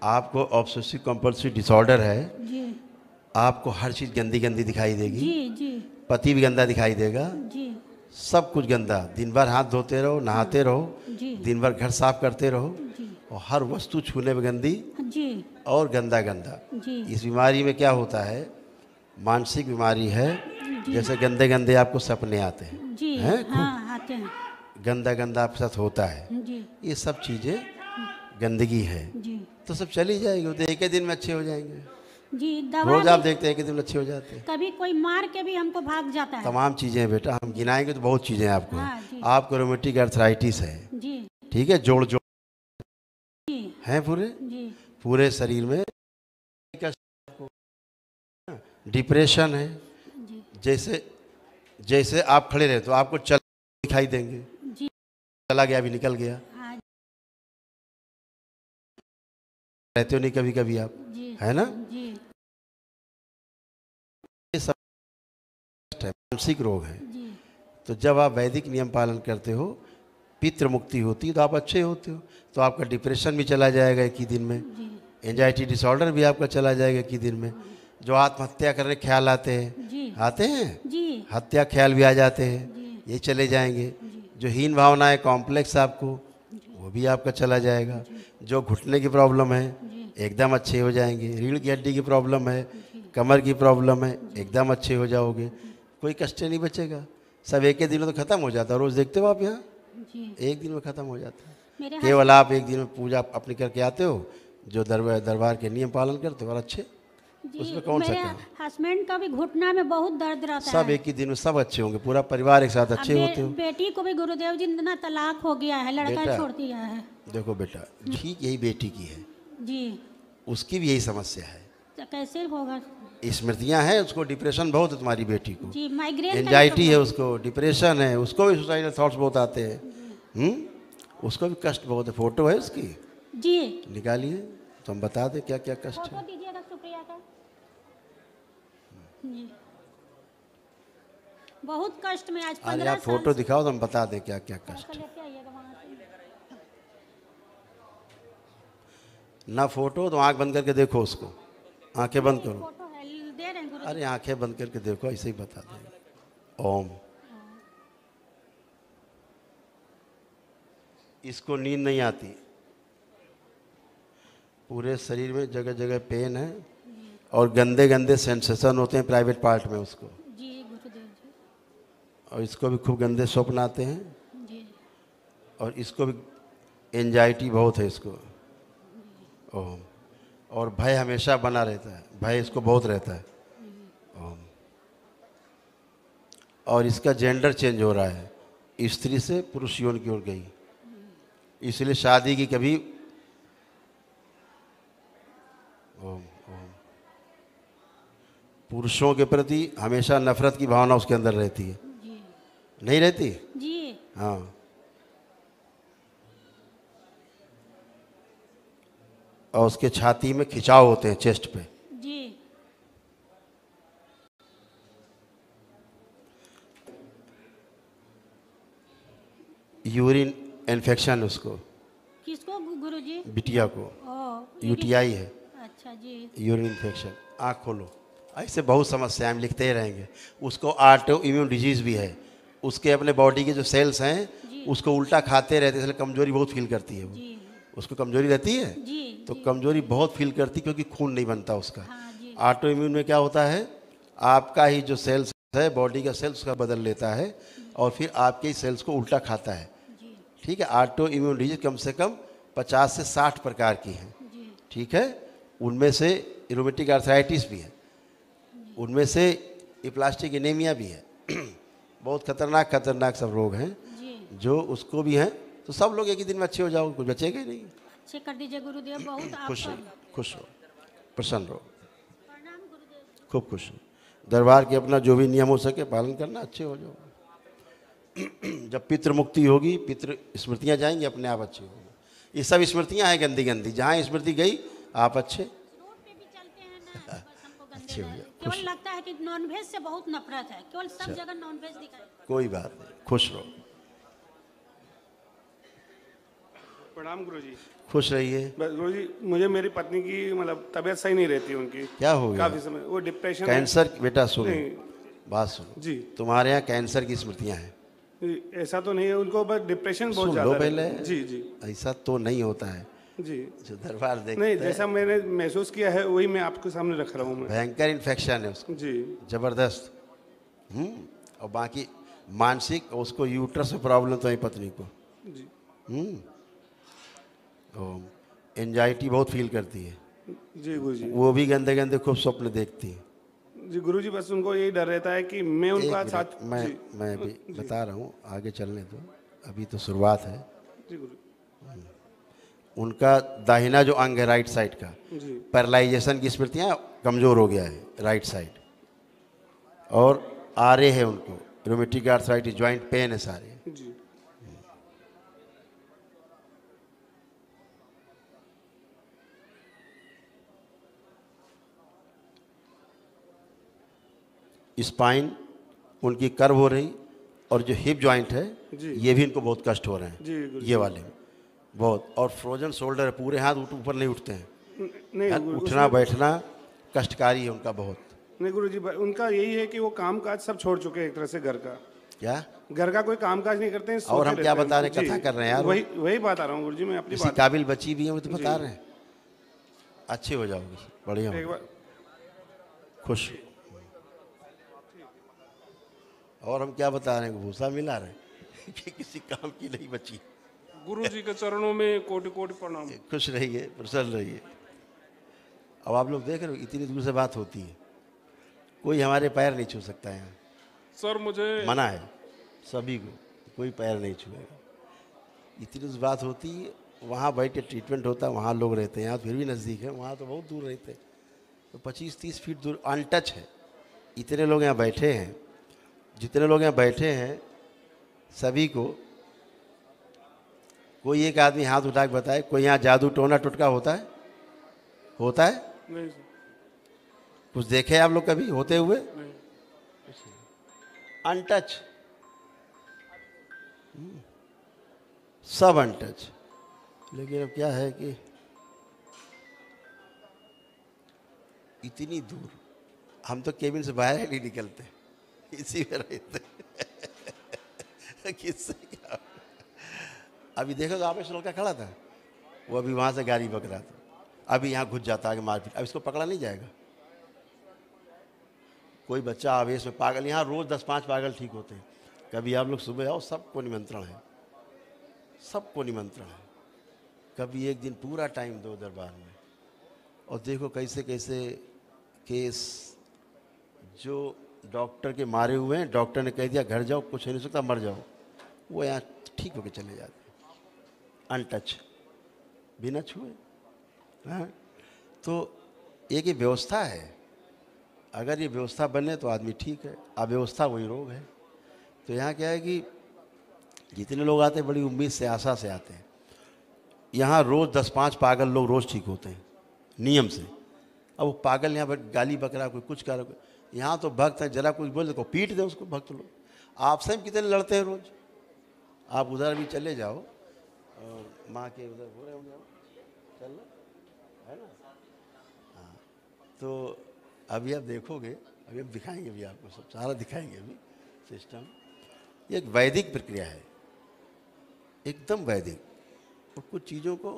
आपको obsessive compulsive disorder है, जी आपको हर चीज़ गंदी गंदी दिखाई देगी, जी जी पति भी गंदा दिखाई देगा, जी सब कुछ गंदा। दिन भर हाथ धोते रहो, नहाते रहो, जी दिन भर घर साफ करते रहो, जी और हर वस्तु छूने में गंदी जी और गंदा गंदा। जी इस बीमारी में क्या होता है, मानसिक बीमारी है। जी जैसे गंदे गंदे आपको सपने आते जी हैं खूब, हाँ आते हैं गंदा गंदा आपके साथ होता है, जी ये सब चीज़ें गंदगी है। जी तो सब चली जाएगी, वो तो एक ही दिन में अच्छे हो जाएंगे। जी दवा रोज आप भी देखते हैं एक ही दिन में अच्छे हो जाते हैं। कभी कोई मार के भी हमको भाग जाता है। तमाम चीज़ें हैं बेटा, हम गिनाएंगे तो बहुत चीज़ें हैं आपको। हाँ जी आपको रोमेटिक अर्थराइटिस है, जी ठीक है, जोड़ जोड़ जी हैं पूरे जी पूरे शरीर में। डिप्रेशन है, जी जैसे जैसे आप खड़े रहे तो आपको चल दिखाई देंगे, जी चला गया अभी निकल गया, हाँ रहते हो नहीं कभी कभी आप, जी है ना। जी ये सब है, मानसिक रोग है। जी तो जब आप वैदिक नियम पालन करते हो, पितृ मुक्ति होती है, तो आप अच्छे होते हो, तो आपका डिप्रेशन भी चला जाएगा एक ही दिन में, जी एंजाइटी डिसऑर्डर भी आपका चला जाएगा एक ही दिन में। जो आत्महत्या करने के ख्याल आते हैं, जी आते हैं, जी हत्या ख्याल भी आ जाते हैं, जी ये चले जाएंगे। जी जो हीन भावनाएं कॉम्प्लेक्स आपको, वो भी आपका चला जाएगा। जो घुटने की प्रॉब्लम है, जी एकदम अच्छे हो जाएंगे। रीढ़ की हड्डी की प्रॉब्लम है, जी कमर की प्रॉब्लम है, एकदम अच्छे हो जाओगे, कोई कष्ट नहीं बचेगा। सब एक ही दिन में तो खत्म हो जाता है। रोज देखते हो आप यहाँ, जी एक दिन में खत्म हो जाता है। मेरे केवल आप एक दिन में पूजा अपनी करके आते हो, जो दरबार के नियम पालन करते हो, और अच्छे, जी उसमें कौन सा मेरे काम। हस्बैंड का भी घुटना में बहुत दर्द रहता सब है। एक ही दिन में सब अच्छे होंगे, पूरा परिवार एक साथ अब अच्छे होते हो। बेटी को भी गुरुदेव जी ना तलाक हो गया है, लड़का बेटा, छोड़ दिया है। देखो बेटा, ठीक यही बेटी की है, जी उसकी भी यही समस्या है, तो कैसे होगा। स्मृतियां हैं, उसको डिप्रेशन बहुत है तुम्हारी बेटी को, जी माइग्रेन का एंजाइटी है प्रॉब्लम। उसको, डिप्रेशन है उसको, भी सुसाइडल थॉट्स बहुत आते हैं। उसको भी कष्ट बहुत है। फोटो है उसकी, जी निकालिए तो हम बता दें क्या क्या कष्ट फोटो है। दीजिएगा सुप्रिया का। जी बहुत कष्ट में आज आज 15 आप साल फोटो से। दिखाओ तो हम बता दें क्या क्या कष्ट पैसा है। लेके आइएगा वहाँ से। ना फोटो तो आंख बंद करके देखो उसको, आंखें बंद करो। फोटो है दे रहे हैं गुरु जी। अरे आंखें बंद करके देखो, ऐसे ही बता देंगे। ओम। इसको नींद नहीं आती, पूरे शरीर में जगह जगह पेन है, और गंदे गंदे सेंसेशन होते हैं प्राइवेट पार्ट में उसको, जी गुरुदेव जी। और इसको भी खूब गंदे स्वप्न आते हैं, जी और इसको भी एंजाइटी बहुत है इसको। ओम। और भय हमेशा बना रहता है, भय इसको बहुत रहता है। ओम। और इसका जेंडर चेंज हो रहा है, स्त्री से पुरुष यौन की ओर गई, इसलिए शादी की कभी। ओम ओम। पुरुषों के प्रति हमेशा नफरत की भावना उसके अंदर रहती है, जी नहीं रहती। जी हाँ। और उसके छाती में खिंचाव होते हैं, चेस्ट पे। जी यूरिन इन्फेक्शन उसको, किसको गुरु जी। बिटिया को ओ यूटीआई है, अच्छा जी यूरिन इन्फेक्शन। आँख खोलो, ऐसे बहुत समस्याएं हम लिखते ही रहेंगे। उसको ऑटो इम्यून डिजीज़ भी है, उसके अपने बॉडी के जो सेल्स हैं जी उसको उल्टा खाते रहते हैं, इसलिए कमजोरी बहुत फील करती है वो। जी उसको कमजोरी रहती है, जी तो जी कमजोरी बहुत फील करती है, क्योंकि खून नहीं बनता उसका। हाँ जी ऑटो इम्यून में क्या होता है, आपका ही जो सेल्स है, बॉडी का सेल्स उसका बदल लेता है, और फिर आपके ही सेल्स को उल्टा खाता है। जी ठीक है। ऑटो इम्यून डिजीज कम से कम 50 से 60 प्रकार की हैं, जी ठीक है। उनमें से रोमेटिक आर्थराइटिस भी है, उनमें से प्लास्टिक एनीमिया भी है। बहुत खतरनाक खतरनाक सब रोग हैं जी जो उसको भी हैं। तो सब लोग एक ही दिन में अच्छे हो जाओ, कुछ बचेगा ही नहीं। अच्छे कर दीजिए गुरुदेव। बहुत खुश आपका रहो, खुश रहो, प्रसन्न रहो, प्रणाम गुरुदेव। खूब खुश हो। दरबार के अपना जो भी नियम हो सके पालन करना, अच्छे हो जाओ। जब पितृ मुक्ति होगी, पितृ स्मृतियाँ जाएंगी, अपने आप अच्छे होंगे। ये सब स्मृतियाँ हैं गंदी गंदी, जहाँ स्मृति गई आप अच्छे रोड पे भी चलते हैं ना, बस हमको गंदे अच्छे हो लगे। जाओ, केवल खुश। लगता है कि नॉनवेज से बहुत नफरत है, केवल सब जगह नॉनवेज दिखाई। कोई बात नहीं, खुश रहो। प्रणाम गुरुजी। खुश रहिए। बस गुरुजी, मुझे मेरी पत्नी की मतलब तबीयत सही नहीं रहती उनकी। क्या हो गया? काफी समय वो डिप्रेशन कैंसर? बेटा सुनो, नहीं बात सुनो। जी, तुम्हारे यहाँ कैंसर की स्मृतियाँ हैं? ऐसा तो नहीं है, उनको बस डिप्रेशन बहुत सुन ज्यादा लो पहले। रहता है। जी जी ऐसा तो नहीं होता है जी। जो दरबार नहीं, देखते जैसा हैं। मैंने महसूस किया है वही मैं आपके सामने रख रहा हूँ मैं। भयंकर इन्फेक्शन है उसको, जी जबरदस्त। और बाकी मानसिक, उसको यूट्रस में प्रॉब्लम तो है पत्नी को। जी एंजाइटी बहुत फील करती है। जी गुरुजी। वो भी गंदे गंदे खूब स्वप्न देखती है। जी गुरुजी, बस उनको यही डर रहता है कि मैं एक उनका मिनट, साथ। मैं जी मैं अभी जी बता रहा हूँ, आगे चलने दो, अभी तो शुरुआत है। जी गुरु उनका दाहिना जो अंग है राइट साइड का, जी पैरालाइजेशन की स्मृतियाँ, कमज़ोर हो गया है राइट साइड। और आरे है उनको, रोमेटिक आर्थराइटिस, जॉइंट पेन है सारे। जी स्पाइन उनकी कर्व हो रही, और जो हिप जॉइंट है जी ये भी इनको बहुत कष्ट हो रहे हैं। जी गुरु ये वाले में बहुत, और फ्रोजन शोल्डर है, पूरे हाथ ऊपर नहीं उठते हैं। नहीं यार, गुरु, उठना बैठना कष्टकारी है उनका बहुत। नहीं गुरु जी, उनका यही है कि वो काम काज सब छोड़ चुके हैं एक तरह से। घर का क्या? घर का कोई काम काज नहीं करते हैं, और सोते हम क्या रहते हैं। बता रहे हैं, जी, कथा कर रहे हैं यार। वही वही बात आ रहा हूँ गुरु जी, मैं अपनी इसी बात। काबिल बची भी है, वो तो बता जी। रहे हैं। अच्छे हो जाओगे, बढ़िया एक हो, बार खुश। और हम क्या बता रहे हैं, भूसा मिला रहे हैं कि किसी काम की नहीं बची। गुरु जी के चरणों में कोटि कोटि प्रणाम। खुश रहिए, प्रसन्न रहिए। अब आप लोग देख रहे हो, इतनी दूर से बात होती है, कोई हमारे पैर नहीं छू सकता है यहाँ। सर मुझे मना है सभी को, कोई पैर नहीं छुएगा। इतनी दूर बात होती है, वहाँ बैठ के ट्रीटमेंट होता है, वहाँ लोग रहते हैं। यहाँ फिर भी नज़दीक है, वहाँ तो बहुत दूर रहते हैं। तो 25-30 फीट दूर अनटच है। इतने लोग यहाँ बैठे हैं, जितने लोग यहाँ बैठे हैं सभी को कोई एक आदमी हाथ उठा के बताए, कोई यहाँ जादू टोना टुटका होता है? होता है? नहीं सर, कुछ देखे आप लोग कभी होते हुए? नहीं। अनटच, सब अनटच। लेकिन अब क्या है कि इतनी दूर हम तो केबिन से बाहर ही नहीं निकलते, इसी में रहते। किससे क्या? अभी देखो, आप में लड़का खड़ा था, वो अभी वहाँ से गाड़ी पकड़ा था, अभी यहाँ घुस जाता है मारपीट। अब इसको पकड़ा नहीं जाएगा। कोई बच्चा आवेश में पागल, यहाँ रोज़ 10-5 पागल ठीक होते हैं। कभी आप लोग सुबह आओ, सबको निमंत्रण है, सबको निमंत्रण है। कभी एक दिन पूरा टाइम दो दरबार में, और देखो कैसे कैसे केस जो डॉक्टर के मारे हुए हैं, डॉक्टर ने कह दिया घर जाओ, कुछ नहीं सकता, मर जाओ, वो यहाँ ठीक होके चले जाते हैं, अनटच, बिना छुए। हाँ, तो एक ये व्यवस्था है। अगर ये व्यवस्था बने तो आदमी ठीक है, अव्यवस्था वही रोग है। तो यहाँ क्या है कि जितने लोग आते हैं बड़ी उम्मीद से, आशा से आते हैं। यहाँ रोज़ 10-5 पागल लोग रोज़ ठीक होते हैं नियम से। अब वो पागल यहाँ पर गाली बकरा, कोई कुछ कर, यहाँ तो भक्त हैं, जरा कुछ बोल दे को पीट दे उसको। भक्त लोग आपसे हम कितने लड़ते हैं रोज़। आप उधर भी चले जाओ, माँ के उधर हो रहे होंगे, चल लो, है ना? हाँ, तो अभी आप देखोगे, अभी हम दिखाएंगे भी आपको, सब सारा दिखाएंगे अभी सिस्टम। ये एक वैदिक प्रक्रिया है, एकदम वैदिक। और कुछ चीज़ों को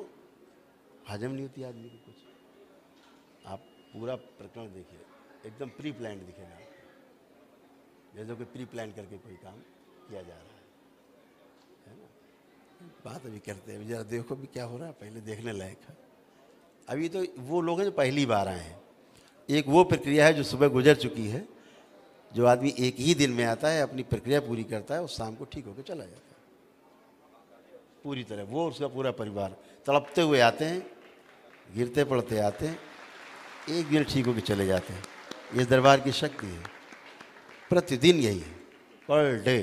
हजम नहीं होती आदमी को कुछ। आप पूरा प्रकरण देखिए, एकदम प्री प्लान दिखेगा आपको, जैसे कोई प्री प्लान करके कोई काम किया जा रहा है ना? बात अभी करते हैं, जरा देखो भी क्या हो रहा है, पहले देखने लायक है। अभी तो वो लोग हैं जो पहली बार आए हैं। एक वो प्रक्रिया है जो सुबह गुजर चुकी है, जो आदमी एक ही दिन में आता है, अपनी प्रक्रिया पूरी करता है और शाम को ठीक होकर चला जाता है पूरी तरह। वो उसका पूरा परिवार तड़पते हुए आते हैं, गिरते पड़ते आते हैं, एक दिन ठीक होकर चले जाते हैं। ये दरबार की शक्ति है, प्रतिदिन यही है, पर डे।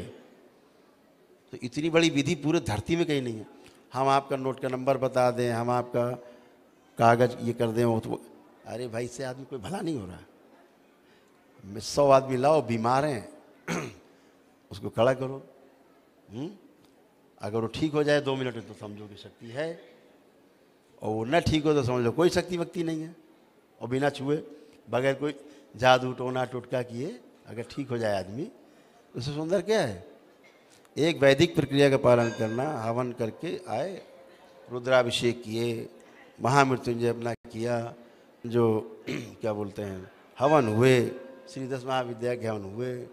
तो इतनी बड़ी विधि पूरे धरती में कहीं नहीं है। हम आपका नोट का नंबर बता दें, हम आपका कागज़ ये कर दें, वो तो अरे भाई, इससे आदमी कोई भला नहीं हो रहा। 100 आदमी लाओ, बीमार हैं, उसको खड़ा करो। अगर वो ठीक हो जाए 2 मिनट में तो समझो कि शक्ति है, और वो न ठीक हो तो समझ लो कोई शक्ति वक्ति नहीं है। और बिना छुए, बगैर कोई जादू टोना टोटका किए अगर ठीक हो जाए आदमी, उससे सुंदर क्या है? एक वैदिक प्रक्रिया का पालन करना, हवन करके आए, रुद्राभिषेक किए, महामृत्युंजय अपना किया, जो क्या बोलते हैं हवन हुए, श्री 10 महाविद्या के हवन हुए,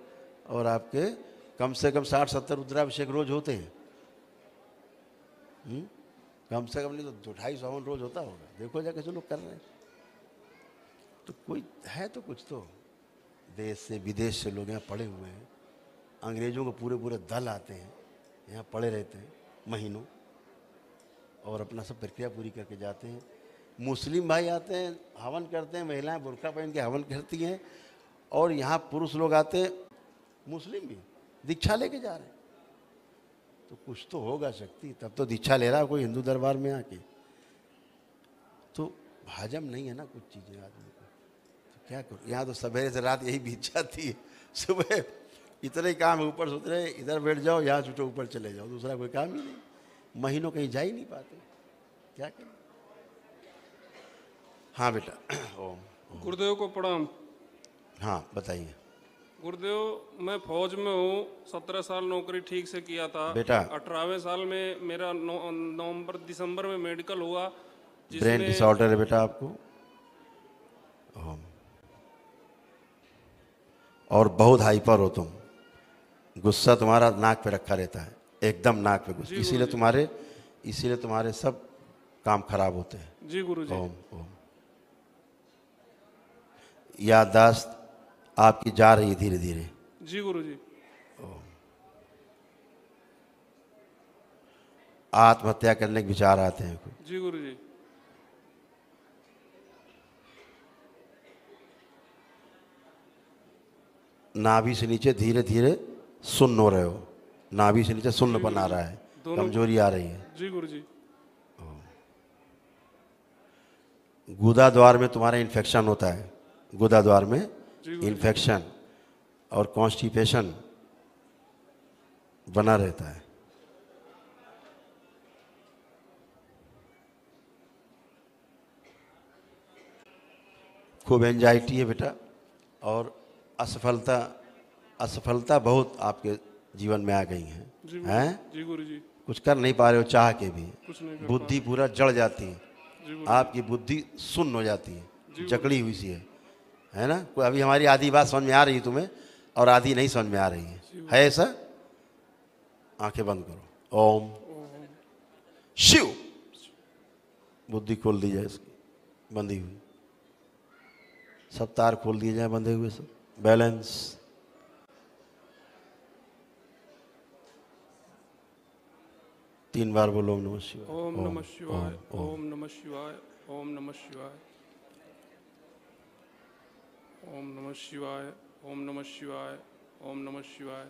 और आपके कम से कम 60-70 रुद्राभिषेक रोज होते हैं। कम से कम नहीं तो 250 हवन रोज होता होगा। देखो जा कैसे लोग कर रहे हैं। तो कोई है तो कुछ तो, देश से विदेश से लोग यहाँ पड़े हुए हैं, अंग्रेजों को पूरे पूरे दल आते हैं, यहाँ पड़े रहते हैं महीनों, और अपना सब प्रक्रिया पूरी करके जाते हैं। मुस्लिम भाई आते हैं, हवन करते हैं, महिलाएं बुर्का पहन के हवन करती हैं, और यहाँ पुरुष लोग आते हैं, मुस्लिम भी दीक्षा लेके जा रहे हैं। तो कुछ तो होगा शक्ति, तब तो दीक्षा ले रहा है कोई हिंदू दरबार में आके। तो हजम नहीं है ना कुछ चीज़ें आदमी को, तो क्या करो। यहाँ तो सवेरे से रात यही बीत जाती है, सुबह इतने ही काम है, ऊपर से उतरे, इधर बैठ जाओ, यहाँ छूटो, ऊपर चले जाओ, दूसरा कोई काम ही नहीं। महीनों कहीं जा ही नहीं पाते, क्या करें। हाँ बेटा। ओम। गुरुदेव को प्रणाम। हाँ बताइए। गुरुदेव, मैं फौज में हूँ, 17 साल नौकरी ठीक से किया था बेटा। 18वें साल में मेरा नवंबर दिसंबर में मेडिकल हुआ, ब्रेन डिसऑर्डर है बेटा आपको। ओम। और बहुत हाइपर हो तुम, गुस्सा तुम्हारा नाक पे रखा रहता है, एकदम नाक पे गुस्सा, इसीलिए तुम्हारे सब काम खराब होते हैं। जी गुरुजी। ओम ओम। याददाश्त आपकी जा रही है धीरे धीरे। जी गुरुजी। आत्महत्या करने के विचार आते हैं कोई। जी गुरुजी। नाभि से नीचे धीरे धीरे सुन्न हो रहे हो, नाभि से नीचे सुन्नपन आ रहा है, कमजोरी आ रही है। जी गुरुजी। गुदा द्वार में तुम्हारा इन्फेक्शन होता है, गुदा द्वार में इन्फेक्शन और कॉन्स्टिपेशन बना रहता है। खूब एंजाइटी है बेटा, और असफलता बहुत आपके जीवन में आ गई है। हैं? जी गुरुजी। कुछ कर नहीं पा रहे हो चाह के भी, कुछ नहीं कर बुद्धि पूरा जड़ जाती है, जी आपकी बुद्धि सुन्न हो जाती है, जकड़ी हुई सी है ना। कोई अभी हमारी आधी बात समझ में आ रही है तुम्हें, और आधी नहीं समझ में आ रही है ऐसा? आंखें बंद करो। ओम शिव। बुद्धि खोल दी जाए इसकी, बंधी हुई सब तार खोल दिए जाए, बंधे हुए सब। बैलेंस। तीन बार बोलो ओम नमः शिवाय। ओम नमः शिवाय, ओम नमः शिवाय, ओम नमः शिवाय, ओम नमः शिवाय, ओम नमः शिवाय, ओम नमः शिवाय।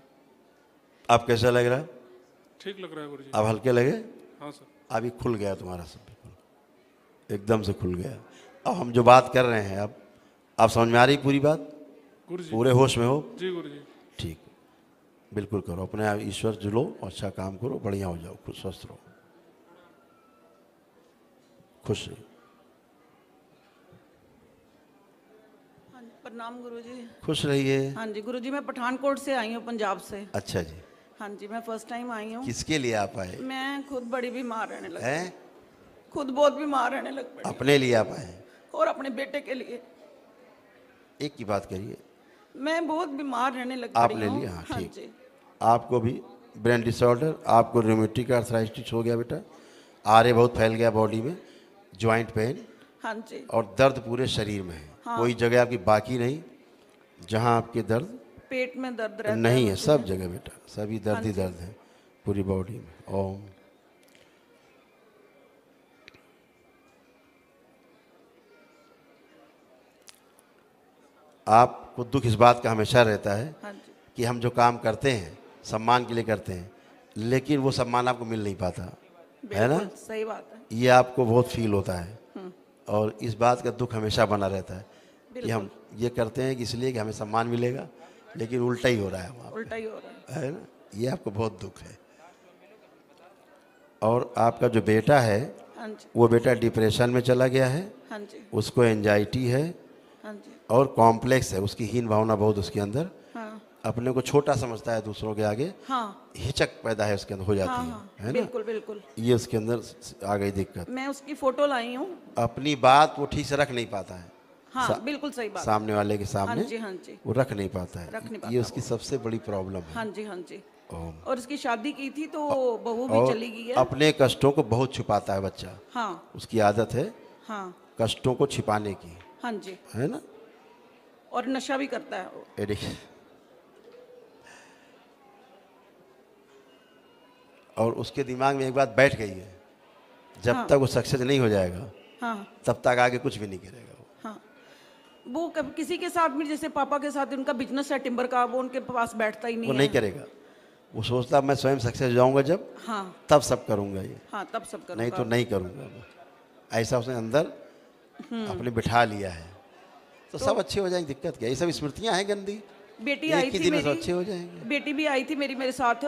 अब कैसा लग रहा है? ठीक लग रहा है गुरुजी। अब हल्के लगे? हाँ सर। अभी खुल गया तुम्हारा सब, बिल्कुल एकदम से खुल गया। अब हम जो बात कर रहे हैं, अब आप समझ में आ रही पूरी बात? गुरुजी। पूरे होश में हो? जी गुरुजी। ठीक, बिल्कुल करो अपने आप, ईश्वर जुलो, अच्छा काम करो, बढ़िया हो जाओ, खुश स्वस्थ रहो, खुश रहो। हाँ जी, प्रणाम गुरुजी। खुश रहिए। हाँ जी गुरुजी, मैं पठानकोट से आई हूँ, पंजाब से। अच्छा जी। हाँ जी, मैं फर्स्ट टाइम आई हूँ। किसके लिए आप आए मैं खुद बड़ी बीमार रहने लगी, हैं? खुद बहुत बीमार रहने लग पड़ी, अपने लिए आप आए? और अपने बेटे के लिए। एक की बात करिए। मैं बहुत बीमार रहने लग पड़ी आपने हूँ। लिया? हाँ, हाँ ठीक। जी। आपको भी ब्रेन डिसऑर्डर, आपको रूमेटिक आर्थराइटिस हो गया बेटा, आरे बहुत फैल गया बॉडी में, ज्वाइंट पेन, हाँ जी। और दर्द पूरे शरीर में है। हाँ। कोई जगह आपकी बाकी नहीं जहां आपके दर्द पेट में दर्द रहता नहीं है, मुझे। सब जगह बेटा, सभी दर्द हाँ ही जी। दर्द है पूरी बॉडी में। ओम। आपको दुख इस बात का हमेशा रहता है हाँ जी। कि हम जो काम करते हैं सम्मान के लिए करते हैं, लेकिन वो सम्मान आपको मिल नहीं पाता, है ना? बिल्कुल सही बात है। ये आपको बहुत फील होता है, और इस बात का दुख हमेशा बना रहता है कि हम ये करते हैं कि इसलिए कि हमें सम्मान मिलेगा, लेकिन उल्टा ही हो रहा है वहाँ उल्टा ही हो रहा है। है ना। ये आपको बहुत दुख है। और आपका जो बेटा है हाँ जी, वो बेटा डिप्रेशन में चला गया है, हाँ जी, उसको एंजाइटी है हाँ जी, और कॉम्प्लेक्स है, उसकी हीन भावना बहुत उसके अंदर, हाँ, अपने को छोटा समझता है दूसरों के आगे, हाँ, हिचक पैदा है उसके अंदर हो जाती हाँ, है हाँ, है ना? बिल्कुल बिल्कुल। ये उसके अंदर आ गई दिक्कत। मैं उसकी फोटो लाई हूँ। अपनी बात वो ठीक से रख नहीं पाता है, हाँ, बिल्कुल सही बात। सामने वाले के हाँ सामने जी, हाँ जी, वो रख नहीं पाता है, रख नहीं ये पाता उसकी सबसे बड़ी प्रॉब्लम है। हाँ जी, हाँ जी। ओम। और उसकी शादी की थी तो बहू भी और चली गई है। अपने कष्टों को बहुत छुपाता है बच्चा, हाँ, उसकी आदत है हाँ, कष्टों को छिपाने की, हाँ जी। है ना? और नशा भी करता है वो। एडिक्शन। और उसके दिमाग में एक बात बैठ गई है, जब हाँ। तक वो सक्सेस नहीं हो जाएगा हाँ, तब तक आगे कुछ भी नहीं करेगा वो। हाँ। वो कभी किसी के साथ भी, जैसे पापा के साथ उनका बिजनेस है टिम्बर का, वो उनके पास बैठता ही नहीं वो है। नहीं करेगा, वो सोचता मैं स्वयं सक्सेस जाऊंगा जब, हाँ, तब सब करूंगा ये, हाँ, तब सब करूँगा। नहीं तो नहीं करूंगा मैं। ऐसा उसने अंदर अपने बिठा लिया है। तो सब अच्छे हो जाएंगे, दिक्कत क्या है? ये सब स्मृतियां हैं गंदी, बेटी एक आई ही थी दिन में सब मेरी, अच्छे हो जाएंगे। बेटी भी आई थी मेरे साथ।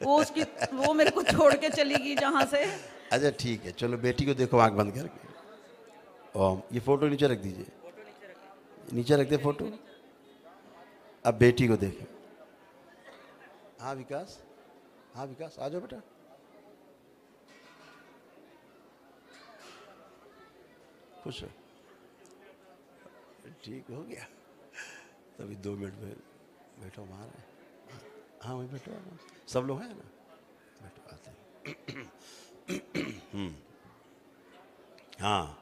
वो मेरे को छोड़ के चली गई जहाँ से। अच्छा ठीक है, चलो बेटी को देखो आंख बंद करके। ओम, ये फोटो नीचे रख दीजिए, नीचे रख दे फोटो। अब बेटी को देखें। हाँ विकास, हाँ विकास आ जाओ बेटा। खुश हो? ठीक हो गया, तभी 2 मिनट में बैठो वहाँ रहे। हाँ वहीं बैठो, सब लोग हैं ना, बैठो आते हैं। हाँ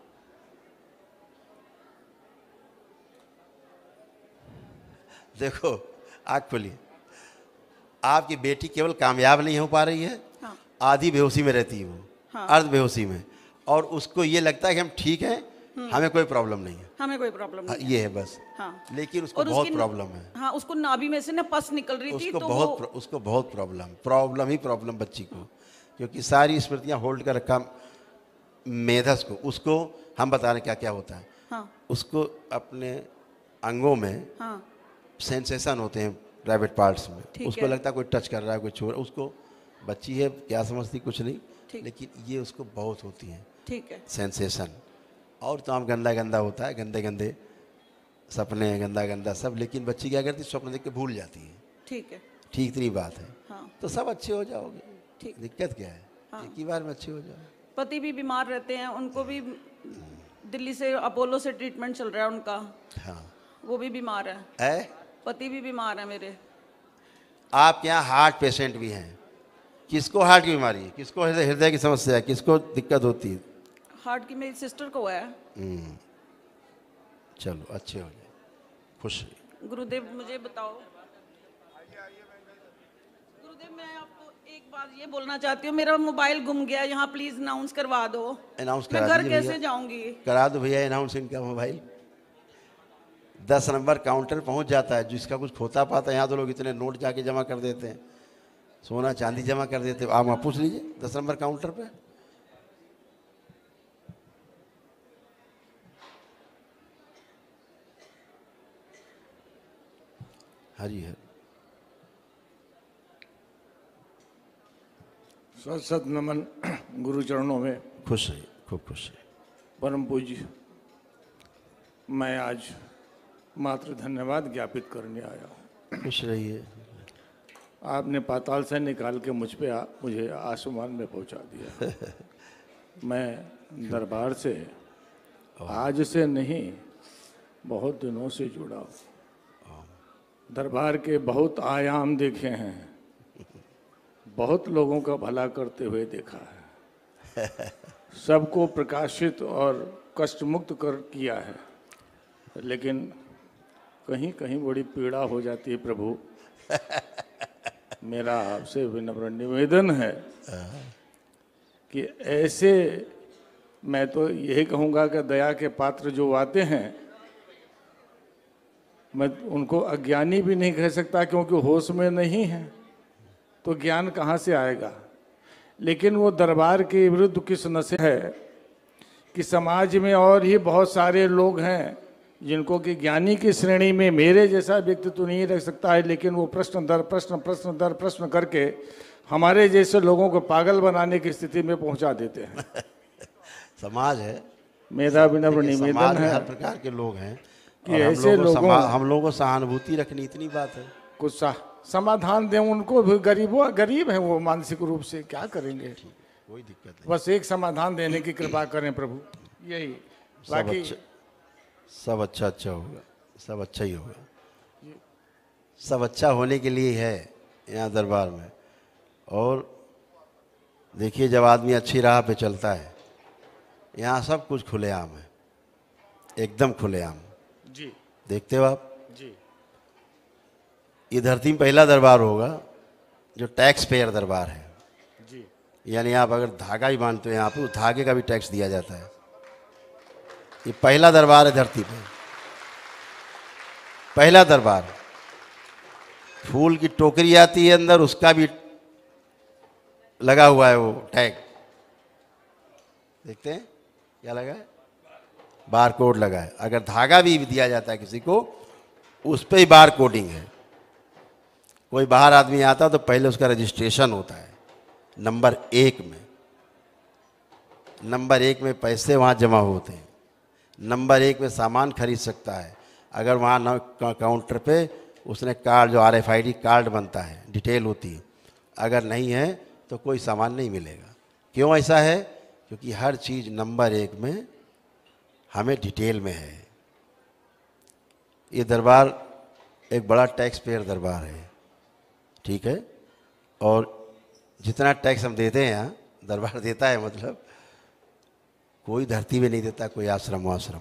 देखो, आँख खोलिए। आपकी बेटी केवल कामयाब नहीं हो पा रही है, हाँ, आधी बेहोशी में रहती है वो, हाँ। अर्ध बेहोशी में, और उसको ये लगता है कि हम ठीक हैं, हमें कोई प्रॉब्लम नहीं है। हमें कोई प्रॉब्लम हाँ, नहीं। ये है बस। हाँ, लेकिन उसको और बहुत उसकी प्रॉब्लम है, हाँ, उसको नाभि में से ना पस निकल रही थी, तो उसको बहुत प्रॉब्लम ही प्रॉब्लम बच्ची को, क्योंकि सारी स्मृतियां होल्ड कर रखा मेधस को। उसको हम बता रहे क्या क्या होता है। हाँ, उसको अपने अंगों में हाँ, सेंसेशन होते हैं, प्राइवेट पार्ट्स में, ठीक उसको है। लगता है कोई टच कर रहा है, कोई छू रहा है। उसको बच्ची है, क्या समझती कुछ नहीं, ठीक। लेकिन ये उसको बहुत होती है ठीक है। सेंसेशन। और तो हम गंदा गंदा होता है, गंदे गंदे सपने, गंदा गंदा सब, लेकिन बच्ची क्या करती है, स्वप्न देख के भूल जाती है। ठीक है। ठीक इतनी बात है। हाँ, तो सब अच्छे हो जाओगे, ठीक। दिक्कत क्या है? हाँ। एक ही बार में अच्छे हो जाओ। पति भी बीमार रहते हैं, उनको भी दिल्ली से अपोलो से ट्रीटमेंट चल रहा है उनका, हाँ वो भी बीमार है। है। पति भी बीमार है मेरे। आपके यहाँ हार्ट पेशेंट भी हैं, किसको हार्ट की बीमारी है, किसको हृदय की समस्या है, किसको दिक्कत होती है? हार्ट की मेरी सिस्टर को है। चलो अच्छे हो जाए, खुश रहिए। गुरुदेव मुझे बताओ। गुरुदेव मैं आपको एक बात ये बोलना चाहती हूँ, मेरा मोबाइल गुम गया, यहाँ प्लीज अनाउंस करवा दो। अनाउंस मैं करा घर दीजिए कैसे भैया, जाऊंगी? करा दो भैया अनाउंस इनका मोबाइल। 10 नंबर काउंटर पहुंच जाता है, जिसका कुछ खोता पाता है। यहाँ तो लोग इतने नोट जाके जमा कर देते हैं, सोना चांदी जमा कर देते हैं। आप वहाँ पूछ लीजिए 10 नंबर काउंटर पे। हरी हर। सत सत नमन गुरु चरणों में। खुश रहिए, खूब खुश रहिए। परम पूज्य, मैं आज मात्र धन्यवाद ज्ञापित करने आया हूँ। खुश रहिए। आपने पाताल से निकाल के मुझे आसमान में पहुंचा दिया। मैं दरबार से आज से नहीं, बहुत दिनों से जुड़ा हूँ। दरबार के बहुत आयाम देखे हैं, बहुत लोगों का भला करते हुए देखा है, सबको प्रकाशित और कष्ट मुक्त कर किया है, लेकिन कहीं कहीं बड़ी पीड़ा हो जाती है प्रभु। मेरा आपसे विनम्र निवेदन है कि ऐसे, मैं तो यही कहूँगा कि दया के पात्र जो आते हैं, मैं उनको अज्ञानी भी नहीं कह सकता, क्योंकि होश में नहीं है तो ज्ञान कहाँ से आएगा। लेकिन वो दरबार के विरुद्ध किस नशे है कि समाज में और ही बहुत सारे लोग हैं जिनको कि ज्ञानी की श्रेणी में मेरे जैसा व्यक्ति तो नहीं रख सकता है, लेकिन वो प्रश्न दर प्रश्न करके हमारे जैसे लोगों को पागल बनाने की स्थिति में पहुंचा देते हैं। समाज है, मेरा विनम्र देखिए, निवेदन समाज में है हर प्रकार के लोग हैं कि और ऐसे हम लोगों को सहानुभूति रखनी, इतनी बात है। कुछ समाधान दें उनको भी। गरीब हैं वो मानसिक रूप से, क्या करेंगे। कोई दिक्कत नहीं, बस एक समाधान देने की कृपा करें प्रभु, यही। बाकी सब अच्छा होगा, सब अच्छा ही होगा, सब अच्छा होने के लिए है यहाँ दरबार में। और देखिए, जब आदमी अच्छी राह पे चलता है, यहाँ सब कुछ खुलेआम है, एकदम खुलेआम। जी देखते हो आप, जी। ये धरती में पहला दरबार होगा जो टैक्स पेयर दरबार है। जी यानी आप अगर धागा ही बांधते हो यहाँ पे, उस धागे का भी टैक्स दिया जाता है। ये पहला दरबार है धरती पे, पहला दरबार। फूल की टोकरी आती है अंदर, उसका भी लगा हुआ है वो टैग। देखते हैं क्या लगा है, बार कोड लगा है। अगर धागा भी दिया जाता है किसी को, उस पर ही बार कोडिंग है। कोई बाहर आदमी आता तो पहले उसका रजिस्ट्रेशन होता है नंबर 1 में। नंबर 1 में पैसे वहाँ जमा होते हैं, नंबर 1 में सामान खरीद सकता है। अगर वहाँ काउंटर पे उसने कार्ड, जो RFID कार्ड बनता है, डिटेल होती है, अगर नहीं है तो कोई सामान नहीं मिलेगा। क्यों ऐसा है? क्योंकि हर चीज़ नंबर 1 में हमें डिटेल में है। ये दरबार एक बड़ा टैक्स पेयर दरबार है, ठीक है। और जितना टैक्स हम देते हैं यहाँ, दरबार देता है, मतलब कोई धरती में नहीं देता, कोई आश्रम वाश्रम,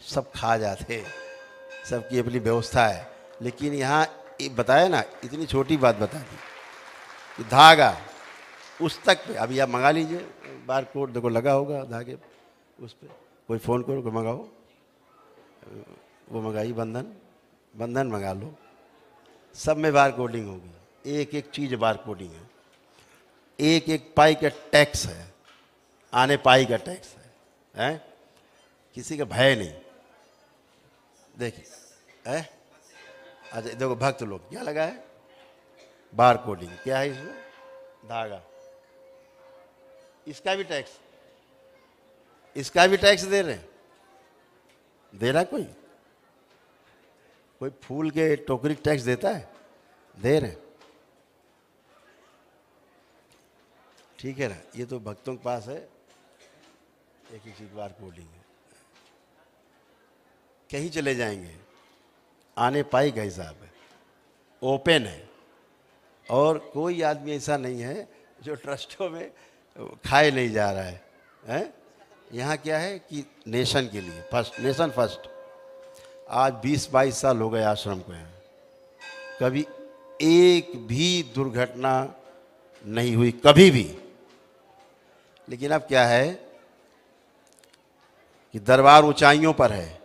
सब खा जाते, सबकी अपनी व्यवस्था है। लेकिन यहाँ बताया ना, इतनी छोटी बात बता दी कि धागा उस तक पे, अभी आप मंगा लीजिए, बार कोड देखो लगा होगा धागे उस पर, कोई फ़ोन करो कि मंगाओ, वो मंगाई, बंधन मंगा लो, सब में बार कोडिंग होगी। एक एक चीज़ बार कोडिंग है, एक एक पाई का टैक्स है, आने पाई का टैक्स है, किसी का भय नहीं। देखिए है, अच्छा देखो भक्त लोग क्या लगा है, बार कोडिंग। क्या है इसमें? धागा। इसका भी टैक्स, इसका भी टैक्स दे रहे हैं, दे रहा कोई फूल के टोकरी टैक्स देता है? दे रहे, ठीक है ना। ये तो भक्तों के पास है, एक ही चीज बार कोडिंग है। कहीं चले जाएंगे, आने पाई का हिसाब है, ओपन है। और कोई आदमी ऐसा नहीं है जो ट्रस्टों में खाए नहीं जा रहा है, यहाँ क्या है कि नेशन के लिए फर्स्ट, नेशन फर्स्ट। आज 20-22 साल हो गए आश्रम को, यहाँ कभी एक भी दुर्घटना नहीं हुई, कभी भी। लेकिन अब क्या है कि दरबार ऊंचाइयों पर है,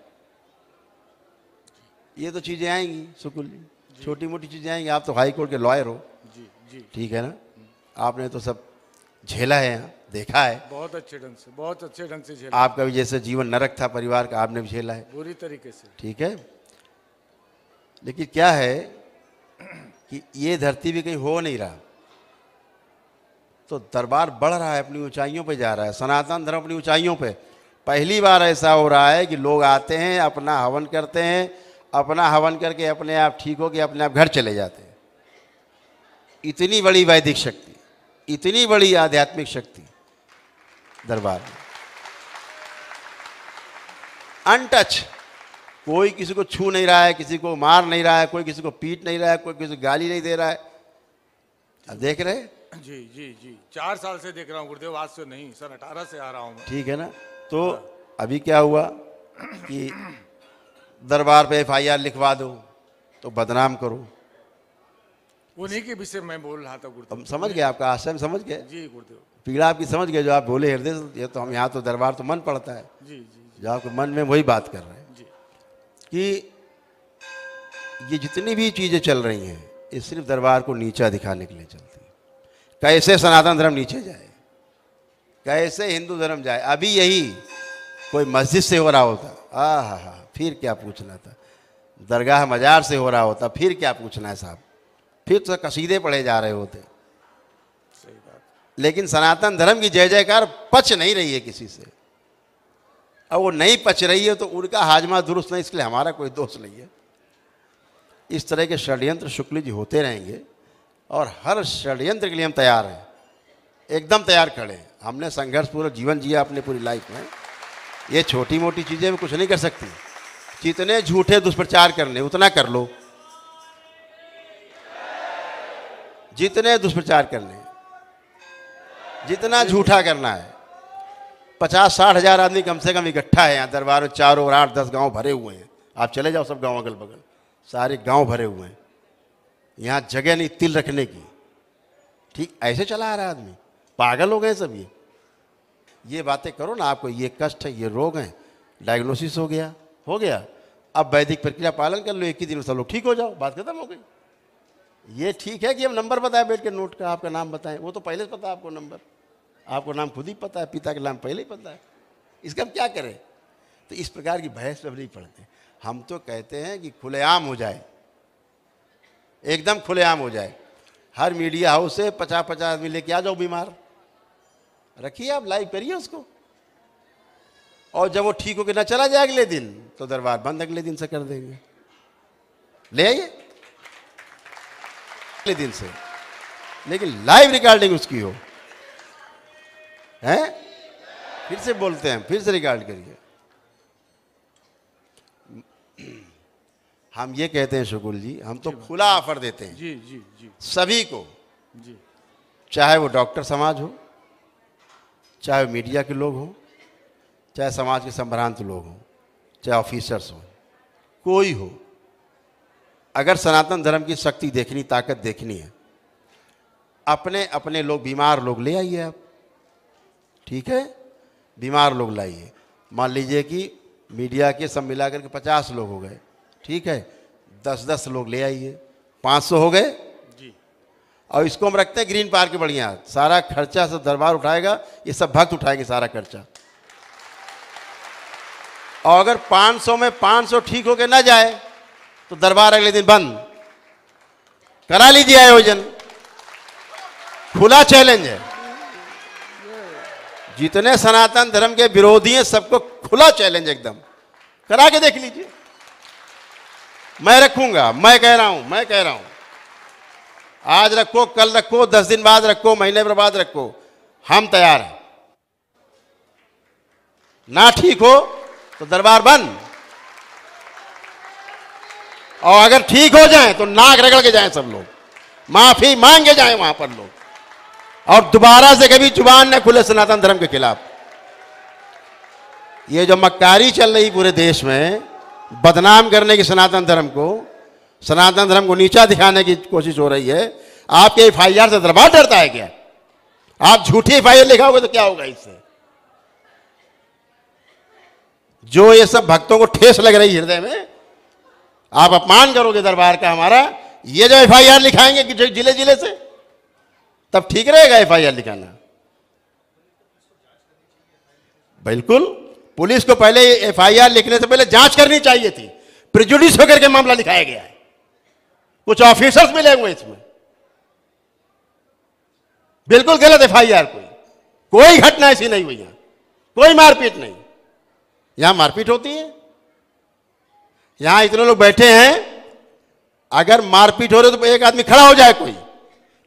ये तो चीज़ें आएंगी सुकुल जी, छोटी मोटी चीज़ें आएंगी। आप तो हाई कोर्ट के लॉयर हो, जी ठीक है ना, आपने तो सब झेला है, यहाँ देखा है बहुत अच्छे ढंग से, बहुत अच्छे ढंग से झेला। आपका भी जैसे जीवन नरक था परिवार का, आपने भी झेला है बुरी तरीके से, ठीक है। लेकिन क्या है कि ये धरती भी कहीं हो नहीं रहा, तो दरबार बढ़ रहा है, अपनी ऊंचाइयों पे जा रहा है, सनातन धर्म अपनी ऊंचाइयों पे। पहली बार ऐसा हो रहा है कि लोग आते हैं, अपना हवन करते हैं, अपना हवन करके अपने आप ठीक हो के अपने आप घर चले जाते हैं। इतनी बड़ी वैदिक शक्ति, इतनी बड़ी आध्यात्मिक शक्ति दरबार में, अनटच। कोई किसी को छू नहीं रहा है, किसी को मार नहीं रहा है, कोई किसी को पीट नहीं रहा है, कोई किसी को गाली नहीं दे रहा है। अब देख रहे हैं? जी जी जी, 4 साल से देख रहा हूँ गुरुदेव, आज से नहीं, सन 18 से आ रहा हूँ मैं। ठीक है ना। तो अभी क्या हुआ कि दरबार पे FIR लिखवा दो तो बदनाम करो, उन्हीं के विषय में बोल रहा था गुरुदेव। हम समझ गए, आपका आशय समझ गए, जी गुरुदेव, पीड़ा आपकी समझ गए, जो आप बोले हृदय से। ये तो हम यहाँ तो दरबार तो मन पड़ता है, जी जी जो आपके मन में वही बात कर रहे हैं जी। कि ये जितनी भी चीज़ें चल रही हैं, ये सिर्फ दरबार को नीचा दिखाने के लिए चलती है। कैसे सनातन धर्म नीचे जाए, कैसे हिंदू धर्म जाए। अभी यही कोई मस्जिद से हो रहा होता, हा, फिर क्या पूछना था। दरगाह मजार से हो रहा होता, फिर क्या पूछना है साहब, फिर तो कसीदे पढ़े जा रहे होते, लेकिन सनातन धर्म की जय जयकार पच नहीं रही है किसी से। अब वो नहीं पच रही है तो उनका हाजमा दुरुस्त नहीं, इसलिए हमारा कोई दोष नहीं है। इस तरह के षड्यंत्र शुक्ल जी होते रहेंगे और हर षड्यंत्र के लिए हम तैयार हैं, एकदम तैयार खड़े हैं। हमने संघर्षपूर्वक जीवन जिया अपने पूरी लाइफ में। ये छोटी मोटी चीज़ें भी कुछ नहीं कर सकती। जितने झूठे दुष्प्रचार करने उतना कर लो, जितने दुष्प्रचार करने, जितना झूठा करना है। 50-60 हज़ार आदमी कम से कम इकट्ठा है यहाँ दरबार में, चारों ओर 8-10 गांव भरे हुए हैं। आप चले जाओ सब गांव अगल बगल, सारे गांव भरे हुए हैं। यहाँ जगह नहीं तिल रखने की। ठीक ऐसे चला आ रहा है आदमी, पागल हो गए सब। ये बातें करो ना, आपको ये कष्ट है, ये रोग है, डायग्नोसिस हो गया। अब वैदिक प्रक्रिया पालन कर लो, एक ही दिन में सब लोग ठीक हो जाओ, बात खत्म हो गई। ये ठीक है कि हम नंबर बताएं बैठ के नोट का, आपका नाम बताएं, वो तो पहले से पता है आपको नंबर, आपको नाम खुद ही पता है, पिता का नाम पहले ही पता है, इसका हम क्या करें। तो इस प्रकार की बहस में नहीं पढ़ते। हम तो कहते हैं कि खुलेआम हो जाए, एकदम खुलेआम हो जाए। हर मीडिया हाउस से 50-50 आदमी लेके आ जाओ बीमार, रखिए आप, लाइव करिए उसको, और जब वो ठीक होकर ना चला जाए अगले दिन तो दरबार बंद अगले दिन से कर देंगे। ले आइए अगले दिन से, लेकिन लाइव रिकॉर्डिंग उसकी हो। हैं, फिर से बोलते हैं, फिर से रिकॉर्ड करिए। हम ये कहते हैं शुक्ल जी, हम तो खुला ऑफर देते हैं जी जी जी सभी को जी, चाहे वो डॉक्टर समाज हो, चाहे वो मीडिया के लोग हों, चाहे समाज के संभ्रांत लोग हों, चाहे ऑफिसर्स हों, कोई हो, अगर सनातन धर्म की शक्ति देखनी, ताकत देखनी है, अपने अपने लोग, बीमार लोग ले आइए आप, ठीक है, बीमार लोग लाइए। मान लीजिए कि मीडिया के सब मिलाकर के 50 लोग हो गए, ठीक है, 10-10 लोग ले आइए, 500 हो गए जी। और इसको हम रखते हैं ग्रीन पार्क के बढ़िया, सारा खर्चा सब दरबार उठाएगा, ये सब भक्त उठाएंगे सारा खर्चा। और अगर 500 में 500 ठीक होके ना जाए तो दरबार अगले दिन बंद करा लीजिए आयोजन, खुला चैलेंज है। जितने सनातन धर्म के विरोधी हैं सबको खुला चैलेंज एकदम करा के देख लीजिए। मैं रखूंगा, मैं कह रहा हूं, आज रखो, कल रखो, 10 दिन बाद रखो, महीने भर बाद रखो, हम तैयार हैं। ना ठीक हो तो दरबार बंद, और अगर ठीक हो जाए तो नाक रगड़ के जाएं सब लोग, माफी मांगे जाएं वहां पर लोग, और दोबारा से कभी जुबान न खुले सनातन धर्म के खिलाफ। ये जो मक्कारी चल रही पूरे देश में, बदनाम करने की सनातन धर्म को नीचा दिखाने की कोशिश हो रही है। आपके FIR से दरबार डरता है क्या? आप झूठी FIR लिखाओगे तो क्या होगा इससे? जो ये सब भक्तों को ठेस लग रही हृदय में, आप अपमान करोगे दरबार का हमारा, ये जो FIR लिखाएंगे कि जिले जिले से, तब ठीक रहेगा FIR लिखाना? बिल्कुल, पुलिस को पहले FIR लिखने से पहले जांच करनी चाहिए थी। प्रिजुडिस होकर के मामला लिखाया गया है, कुछ ऑफिसर्स मिले हुए इसमें, बिल्कुल गलत FIR। कोई घटना ऐसी नहीं हुई, कोई मारपीट नहीं। यहां मारपीट होती है, यहां इतने लोग बैठे हैं, अगर मारपीट हो रही तो एक आदमी खड़ा हो जाए, कोई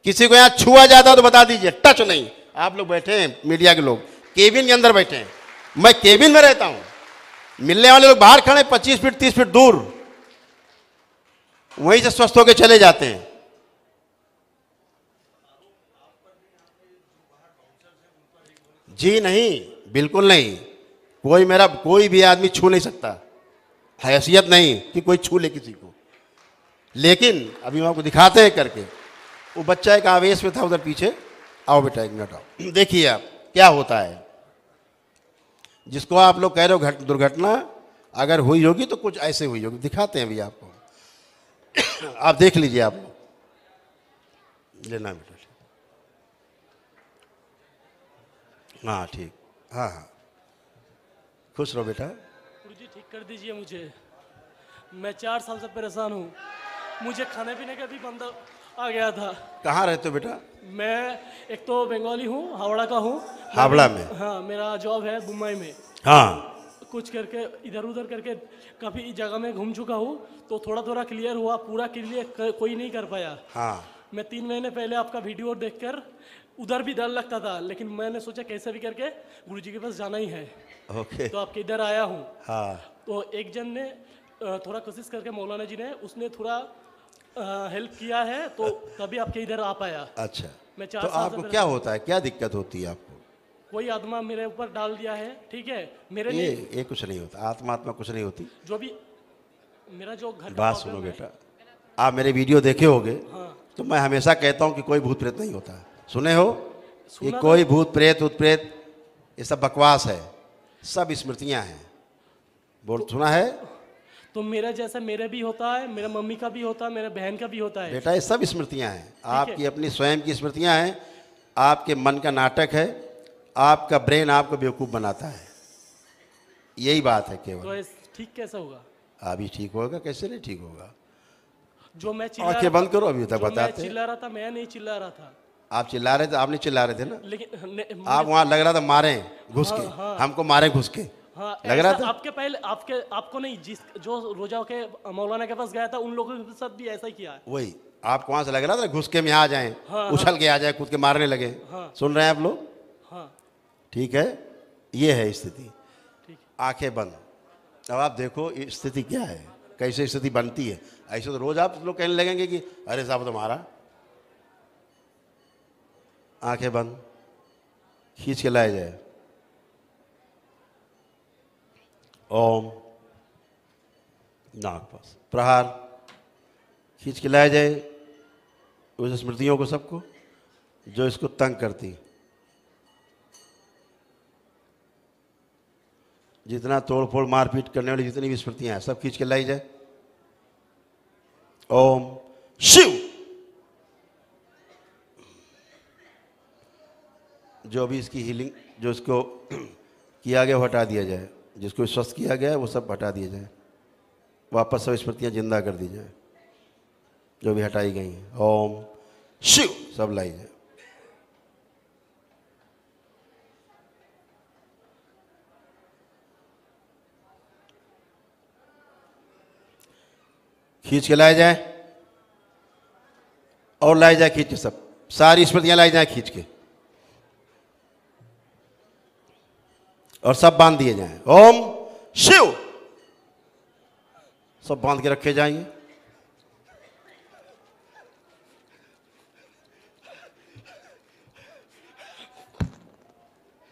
किसी को यहां छुआ जाता तो बता दीजिए, टच नहीं। आप लोग बैठे हैं, मीडिया के लोग केबिन के अंदर बैठे हैं, मैं केबिन में रहता हूं, मिलने वाले लोग बाहर खड़े 25 फीट 30 फीट दूर, वहीं से स्वस्थ होकर चले जाते हैं। जी नहीं, बिल्कुल नहीं, कोई भी आदमी छू नहीं सकता, हैसियत नहीं कि कोई छू ले किसी को। लेकिन अभी आपको दिखाते हैं करके, वो बच्चा एक आवेश में था उधर पीछे, आओ बेटा एक मिनट आओ, देखिए आप क्या होता है। जिसको आप लोग कह रहे हो दुर्घटना अगर हुई होगी तो कुछ ऐसे हुई होगी, दिखाते हैं अभी आपको। आप देख लीजिए, आप लोग लेना बेटा। हाँ ठीक, हाँ हाँ, खुश रहो बेटा। गुरु जी ठीक कर दीजिए मुझे, मैं 4 साल से परेशान हूँ, मुझे खाने पीने का भी बंद, आ गया था। कहाँ रहते हो बेटा? मैं एक तो बंगाली हूँ, हावड़ा का हूँ। हावड़ा में? हाँ, मेरा जॉब है मुंबई में। हाँ, कुछ करके इधर उधर करके काफ़ी जगह में घूम चुका हूँ, तो थोड़ा थोड़ा क्लियर हुआ, पूरा क्लियर कोई नहीं कर पाया। हाँ, मैं 3 महीने पहले आपका वीडियो देखकर उधर भी डर लगता था, लेकिन मैंने सोचा कैसे भी करके गुरुजी के पास जाना ही है, ओके। तो आपके इधर आया हूँ। हाँ, तो एक जन ने थोड़ा कोशिश करके, मौलाना जी ने, उसने थोड़ा हेल्प किया है, तो तभी आपके इधर आ पाया। अच्छा। मैं तो 4 साल आपको से क्या होता है, क्या दिक्कत होती है आपको? कोई आत्मा मेरे ऊपर डाल दिया है, ठीक है, मेरे ये लिए ये कुछ नहीं होता, आत्मा कुछ नहीं होती। जो भी मेरा जो घर का बात problem सुनो है। बेटा, आप मेरे वीडियो देखे होगे, हाँ। तो मैं हमेशा कहता हूँ कि कोई भूत प्रेत नहीं होता। सुने हो? ये सुना कोई भूत प्रेत उत्प्रेत ये सब बकवास है, सब स्मृतियाँ हैं। बोल, सुना है तो मेरा जैसा मेरे भी होता है, मेरे मम्मी का भी होता है, मेरे बहन का भी होता है। बेटा? ये सब स्मृतियाँ हैं, आपकी अपनी स्वयं की स्मृतियाँ हैं, आपके मन का नाटक है, आपका ब्रेन आपको बेवकूफ़ बनाता है, यही बात है तो केवल। ठीक कैसे होगा? अभी ठीक होगा, कैसे नहीं ठीक होगा? जो मैं चिल्ला आंखें बंद करो, अभी तक जो मैं बताते हैं। चिल्ला रहा था, मैं नहीं चिल्ला रहा था, आप चिल्ला रहे थे, आप नहीं चिल्ला रहे थे ना? लेकिन आप वहाँ लग रहा था मारे घुस के, हमको मारे घुस के, हाँ, लग रहा ऐसा था। आपके पहले आपको नहीं, जिस जो रोजा के मौलाना के पास गया था, उन लोगों के साथ भी ऐसा ही किया है। वही आपको वहाँ से लग रहा था घुस के में आ जाए, हाँ, उछल के आ जाए, कूद के मारने लगे। हाँ। सुन रहे हैं आप लोग? हाँ, ठीक है, ये है स्थिति। ठीक। आंखें बंद। अब आप देखो स्थिति क्या है, कैसे स्थिति बनती है। ऐसे तो रोज आप लोग कहने लगेंगे कि अरे साहब तो मारा। आंखें बंद, खींच के लाया जाए। ओम, नाक पास प्रहार, खींच के लाया जाए उस स्मृतियों को, सबको जो इसको तंग करती, जितना तोड़ फोड़ मारपीट करने वाली जितनी भी स्मृतियां हैं, सब खींच के लाई जाए। ओम शिव। जो भी इसकी हीलिंग, जो इसको किया गया वो हटा दिया जाए, जिसको स्वस्थ किया गया है वो सब हटा दिया जाए, वापस सब स्मृतियां जिंदा कर दी जाए, जो भी हटाई गई हैं। ओम शिव, सब लाई जाए। खींच के लाया जाए और लाई जाए खींच के, सब सारी स्मृतियां लाई जाए खींच के, और सब बांध दिए जाएं। ओम शिव, सब बांध के रखे जाएंगे।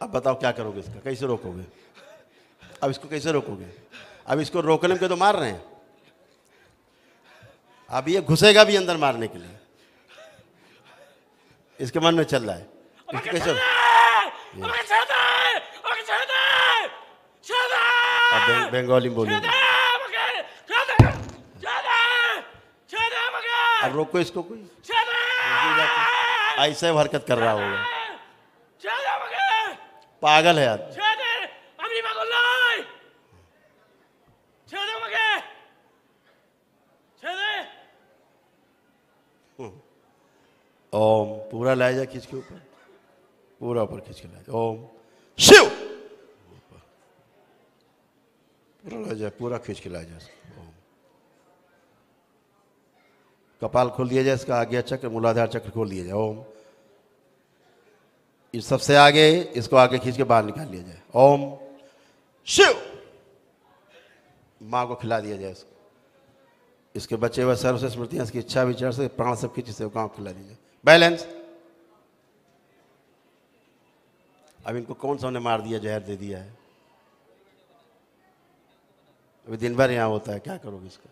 अब बताओ क्या करोगे इसका, कैसे रोकोगे? अब इसको कैसे रोकोगे? अब इसको रोकने के तो मार रहे हैं, अब ये घुसेगा भी अंदर मारने के लिए, इसके मन में चल रहा है। इसको कैसे अब बंगाली बोलिए, अब रोको इसको। कोई ऐसे हरकत कर रहा होगा, पागल है आदमी। ओम, पूरा लाया जाए खींच के ऊपर, पूरा ऊपर खींच के लाया जाए। ओम शिव, पूरा लाया जाए, पूरा खींच के लाया जाए। ओम, कपाल खोल दिया जाए, इसका आज्ञा चक्र, मूलाधार चक्र खोल दिया जाए। ओम, इस सबसे आगे इसको आगे खींच के बाहर निकाल लिया जाए। ओम शिव, माँ को खिला दिया जाए इसको, इसके बचे हुए सर्व से स्मृतियां, इसकी इच्छा विचार से प्राण सब खींच से गाँव खिला दीजिए। बैलेंस। अब इनको कौन सा ने मार दिया, जहर दे दिया है, अभी दिन भर यहाँ होता है, क्या करोगे इसका?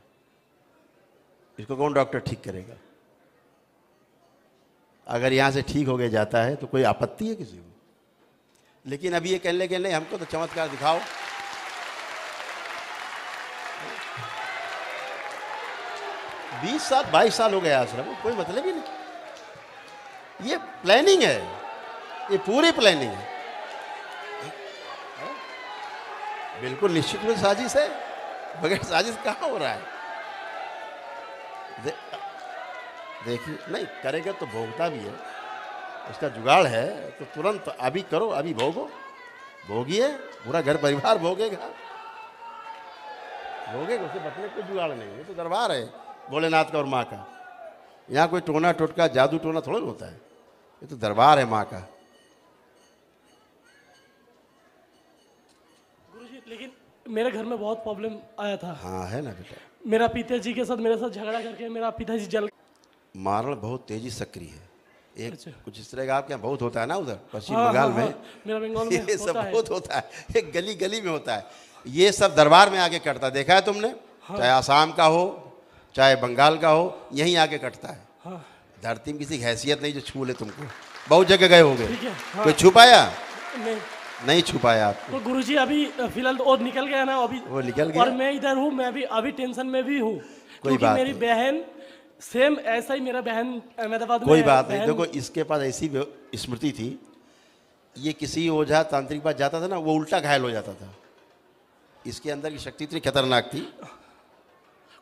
इसको कौन डॉक्टर ठीक करेगा? अगर यहाँ से ठीक हो गया जाता है तो कोई आपत्ति है किसी को? लेकिन अभी ये कहने लगे नहीं हमको तो चमत्कार दिखाओ। बीस साल 22 साल हो गए आश्रम, कोई मतलब ही नहीं। ये प्लानिंग है, ये पूरी प्लानिंग है, बिल्कुल निश्चित रूप से साजिश है, बगैर साजिश कहाँ हो रहा है? देखिए, नहीं करेगा तो भोगता भी है, उसका जुगाड़ है, तो तुरंत अभी करो, अभी भोगो, भोगिए, पूरा घर परिवार भोगेगा, भोगेगा, उसे बचने कोई जुगाड़ नहीं है। ये तो दरबार है भोलेनाथ का और माँ का। यहाँ कोई टोना टोटका जादू टोना थोड़ा होता है, ये तो दरबार है माँ का। गुरुजी लेकिन मेरे घर में बहुत प्रॉब्लम आया था। हाँ है ना बेटा, मेरा पिताजी के साथ मेरे साथ झगड़ा करके मेरा पिताजी जल मारण बहुत तेजी सक्रिय है। एक अच्छा। कुछ इस तरह का आपके यहाँ बहुत होता है ना उधर पश्चिम हाँ, बंगाल हाँ, में, हाँ, मेरा बंगाल में ये सब होता है। बहुत होता है, ये गली गली में होता है। ये सब दरबार में आके कटता है, देखा है तुमने? चाहे आसाम का हो चाहे बंगाल का हो, यहीं आके कटता है। हाँ धरती में किसी की हैसियत नहीं जो छू ले तुमको। बहुत जगह गए होगे, ठीक है। हाँ, कोई छुपाया? नहीं नहीं छुपाया आपको। तो गुरुजी अभी फिलहाल और निकल गया ना अभी, वो निकल गया। और मैं इधर हूँ, मैं भी अभी टेंशन में भी हूँ, क्योंकि बात मेरी नहीं। बहन सेम ऐसा ही, मेरा बहन अहमदाबाद में कोई है, बात नहीं, बहन- देखो इसके पास ऐसी स्मृति थी, ये किसी ओझा तांत्रिक पास जाता था ना, वो उल्टा घायल हो जाता था। इसके अंदर की शक्ति इतनी खतरनाक थी,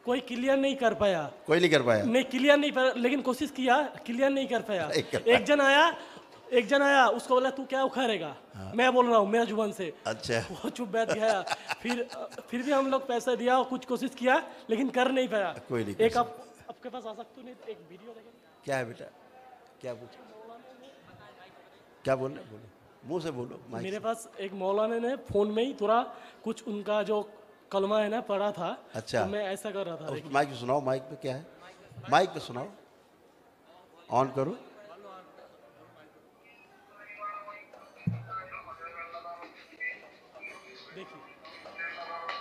कोई क्लियर नहीं कर पाया, कोई नहीं कर पाया। नहीं क्लियर नहीं पाया, लेकिन कोशिश किया, क्लियर नहीं कर पाया। नहीं कर पाया। एक जन आया, उसको बोला तू क्या उखाड़ेगा, मैं बोल रहा हूँ मेरा जुबान से, अच्छा, वो चुप बैठ गया। फिर भी हम लोग पैसा दिया और कुछ कोशिश किया, लेकिन कर नहीं पाया। कोई नहीं एक कर आपके पास आ सकते हो, नहीं एक वीडियो देखें। क्या है बेटा, क्या पूछा, क्या बोल रहे, बोलो, मुंह से बोलो, माइक मेरे से। पास एक मौलाना ने फोन में ही थोड़ा कुछ उनका जो कलमा है ना पढ़ा था, अच्छा। तो मैं ऐसा कर रहा था। उस माइक पे सुनाओ, माइक पे क्या है, माइक पे सुनाओ, ऑन करो। देखिए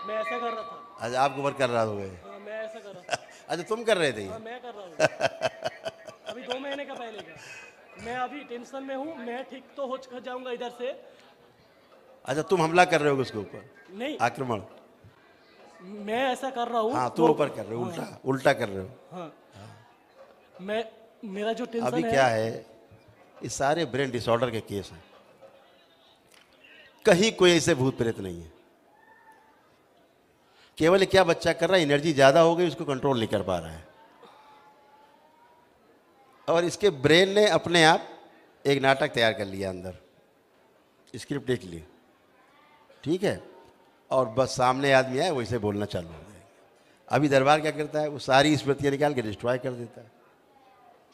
मैं ऐसा कर रहा था, आज आप कवर कर रहा हो गए? हाँ, मैं ऐसा कर रहा था, अच्छा तुम कर रहे थे? हाँ, मैं कर रहा हूँ। अभी 2 महीने का पहले का, मैं अभी टेंशन में हूँ, मैं ठीक तो हो जाऊंगा इधर से। अच्छा तुम हमला कर रहे हो उसके ऊपर, नहीं, आक्रमण? मैं ऐसा कर रहा हूँ। हाँ तुम ऊपर कर रहे हो, उल्टा उल्टा कर रहे हो। हाँ, मैं मेरा जो टेंशन अभी है, क्या है, ये सारे ब्रेन डिसऑर्डर के केस हैं, कहीं कोई ऐसे भूत प्रेत नहीं है। केवल क्या बच्चा कर रहा है, एनर्जी ज्यादा हो गई, उसको कंट्रोल नहीं कर पा रहा है, और इसके ब्रेन ने अपने आप एक नाटक तैयार कर लिया, अंदर स्क्रिप्ट लिख ली, ठीक है, और बस सामने आदमी आए वैसे बोलना चालू हो जाएगा। अभी दरबार क्या करता है, वो सारी स्मृतियाँ निकाल के डिस्ट्रॉय कर देता है,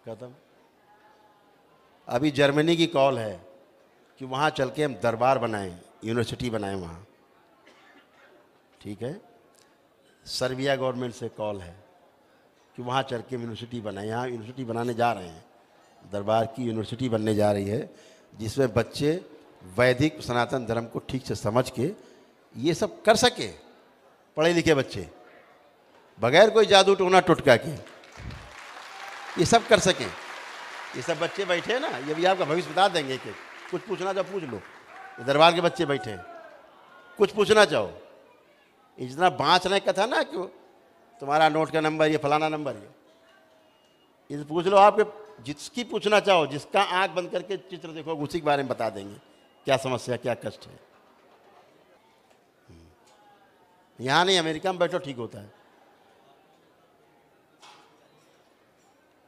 खत्म। अभी जर्मनी की कॉल है कि वहाँ चल के हम दरबार बनाएं, यूनिवर्सिटी बनाएं वहाँ, ठीक है। सर्बिया गवर्नमेंट से कॉल है कि वहाँ चल के यूनिवर्सिटी बनाएं, यहाँ यूनिवर्सिटी बनाने जा रहे हैं, दरबार की यूनिवर्सिटी बनने जा रही है, जिसमें बच्चे वैदिक सनातन धर्म को ठीक से समझ के ये सब कर सके, पढ़े लिखे बच्चे, बगैर कोई जादू टोना टुटका के ये सब कर सकें। ये सब बच्चे बैठे हैं ना, ये भी आपका भविष्य बता देंगे कि कुछ पूछना चाहो पूछ लो। ये दरबार के बच्चे बैठे हैं, कुछ पूछना चाहो, इतना बाँच रहे का था ना कि तुम्हारा नोट का नंबर ये फलाना नंबर ये पूछ लो, आपके जिसकी पूछना चाहो, जिसका आंख बंद करके चित्र देखो उसी के बारे में बता देंगे क्या समस्या क्या कष्ट है। यहाँ नहीं, अमेरिका में बैठो ठीक होता है।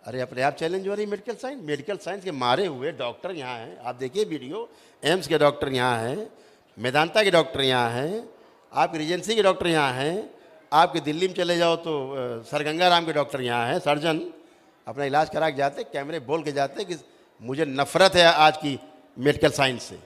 अरे अपने आप चैलेंज हो रही मेडिकल साइंस के मारे हुए डॉक्टर यहाँ हैं, आप देखिए वीडियो, एम्स के डॉक्टर यहाँ हैं, मेदांता के डॉक्टर यहाँ हैं, आपके रिजेंसी के डॉक्टर यहाँ हैं, आपके दिल्ली में चले जाओ तो सर गंगाराम के डॉक्टर यहाँ हैं, सर्जन अपना इलाज करा के जाते, कैमरे बोल के जाते कि मुझे नफरत है आज की मेडिकल साइंस से,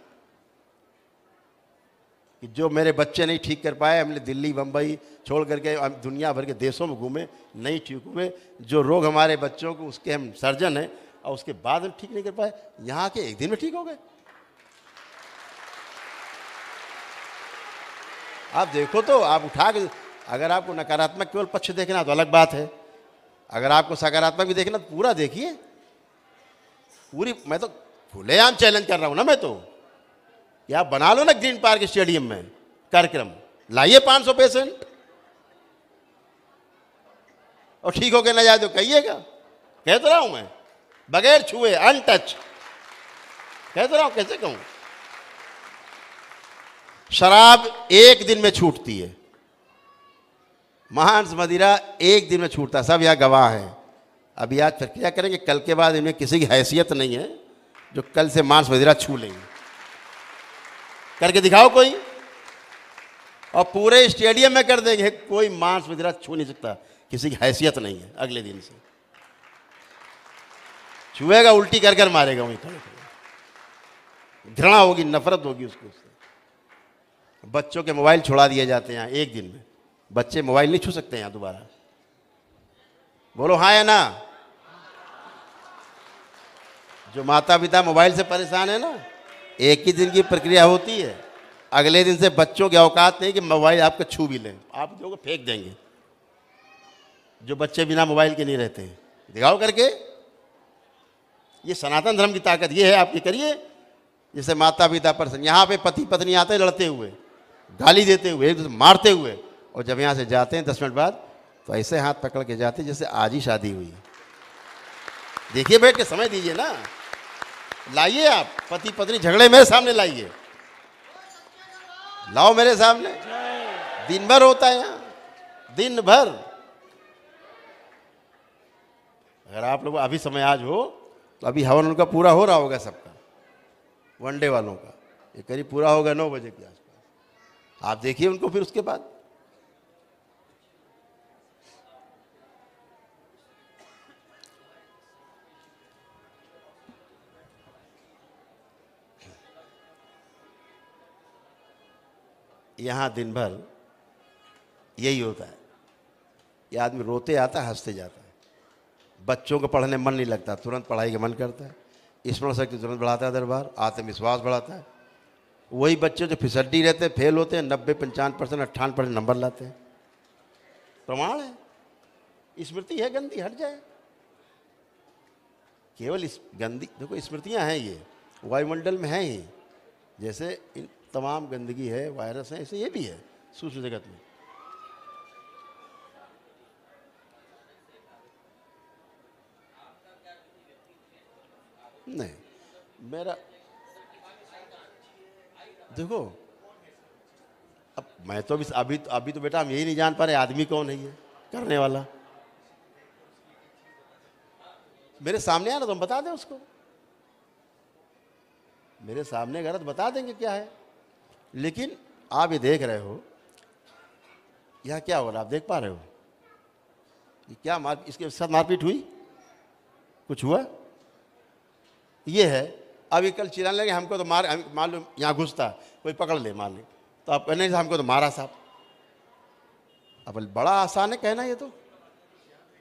कि जो मेरे बच्चे नहीं ठीक कर पाए, हमने दिल्ली बम्बई छोड़ करके हम दुनिया भर के देशों में घूमे, नहीं ठीक हुए, जो रोग हमारे बच्चों को उसके हम सर्जन हैं, और उसके बाद हम ठीक नहीं कर पाए, यहाँ के एक दिन में ठीक हो गए। आप देखो तो, आप उठा के, अगर आपको नकारात्मक केवल पक्ष देखना तो अलग बात है, अगर आपको सकारात्मक भी देखना तो पूरा देखिए, पूरी। मैं तो खुलेआम चैलेंज कर रहा हूं ना, मैं तो, या आप बना लो ना ग्रीन पार्क स्टेडियम में कार्यक्रम, लाइए 500 पेशेंट, और ठीक होके ना जाए तो कहिएगा, कह तो रहा हूं मैं, बगैर छुए, अनटच, कह तो रहा हूं, कैसे कहूं। शराब एक दिन में छूटती है, मांस मदिरा एक दिन में छूटता है, सब यहां गवाह हैं, अभी आज प्रक्रिया करेंगे, कल के बाद इनमें किसी की हैसियत नहीं है जो कल से मांस मदिरा छू लेंगे। करके दिखाओ कोई, और पूरे स्टेडियम में कर देंगे, कोई मांस मदिरा छू नहीं सकता, किसी की हैसियत नहीं है। अगले दिन से छुएगा उल्टी कर कर मारेगा, वहीं खड़े खड़े। घृणा होगी, नफरत होगी उसको उससे। बच्चों के मोबाइल छुड़ा दिए जाते हैं एक दिन में, बच्चे मोबाइल नहीं छू सकते यहाँ दोबारा। बोलो हाँ या ना। जो माता पिता मोबाइल से परेशान है ना, एक ही दिन की प्रक्रिया होती है, अगले दिन से बच्चों की औकात नहीं कि मोबाइल आपको छू भी लें, आप लोगों को फेंक देंगे। जो बच्चे बिना मोबाइल के नहीं रहते हैं, दिखाओ करके। ये सनातन धर्म की ताकत ये है। आप ये करिए, जैसे माता पिता पर, यहाँ पे पति पत्नी आते हैं लड़ते हुए, गाली देते हुए, एक दूसरे मारते हुए, और जब यहाँ से जाते हैं 10 मिनट बाद तो ऐसे हाथ पकड़ के जाते हैं जैसे आज ही शादी हुई है। देखिए, बैठ के समय दीजिए ना। लाइए आप पति पत्नी झगड़े मेरे सामने लाइए, लाओ मेरे सामने। दिन भर होता है यहाँ, दिन भर। अगर आप लोग अभी समय आज हो तो अभी हवन उनका पूरा हो रहा होगा सबका, वनडे वालों का। ये करीब पूरा होगा 9 बजे के आसपास। आप देखिए उनको, फिर उसके बाद यहाँ दिन भर यही होता है। ये आदमी रोते आता है, हंसते जाता है। बच्चों को पढ़ने मन नहीं लगता, तुरंत पढ़ाई का मन करता है। स्मरण शक्ति तुरंत बढ़ाता है दरबार, आत्मविश्वास बढ़ाता है। वही बच्चे जो फिसड्डी रहते हैं, फेल होते हैं, 90, 55%, 98% नंबर लाते हैं। प्रमाण है। स्मृति है गंदी, हट जाए। केवल इस गंदी, देखो स्मृतियाँ हैं, ये वायुमंडल में हैं ही। जैसे इन तमाम गंदगी है, वायरस है, ऐसे ये भी है सूक्ष्म जगत में। नहीं, मेरा देखो, अब मैं तो अभी तो बेटा हम यही नहीं जान पा रहे आदमी कौन है ये करने वाला। मेरे सामने आया ना तो हम बता दें उसको। मेरे सामने गलत बता देंगे क्या है। लेकिन आप ये देख रहे हो, यह क्या हो रहा, आप देख पा रहे हो ये क्या इसके साथ मारपीट हुई, कुछ हुआ? ये है। अभी कल चिल्लाने लगे हमको तो मान लो यहाँ घुसता कोई पकड़ ले मार ले, तो आप कहने से हमको तो मारा साहब। अब बड़ा आसान है कहना ये तो।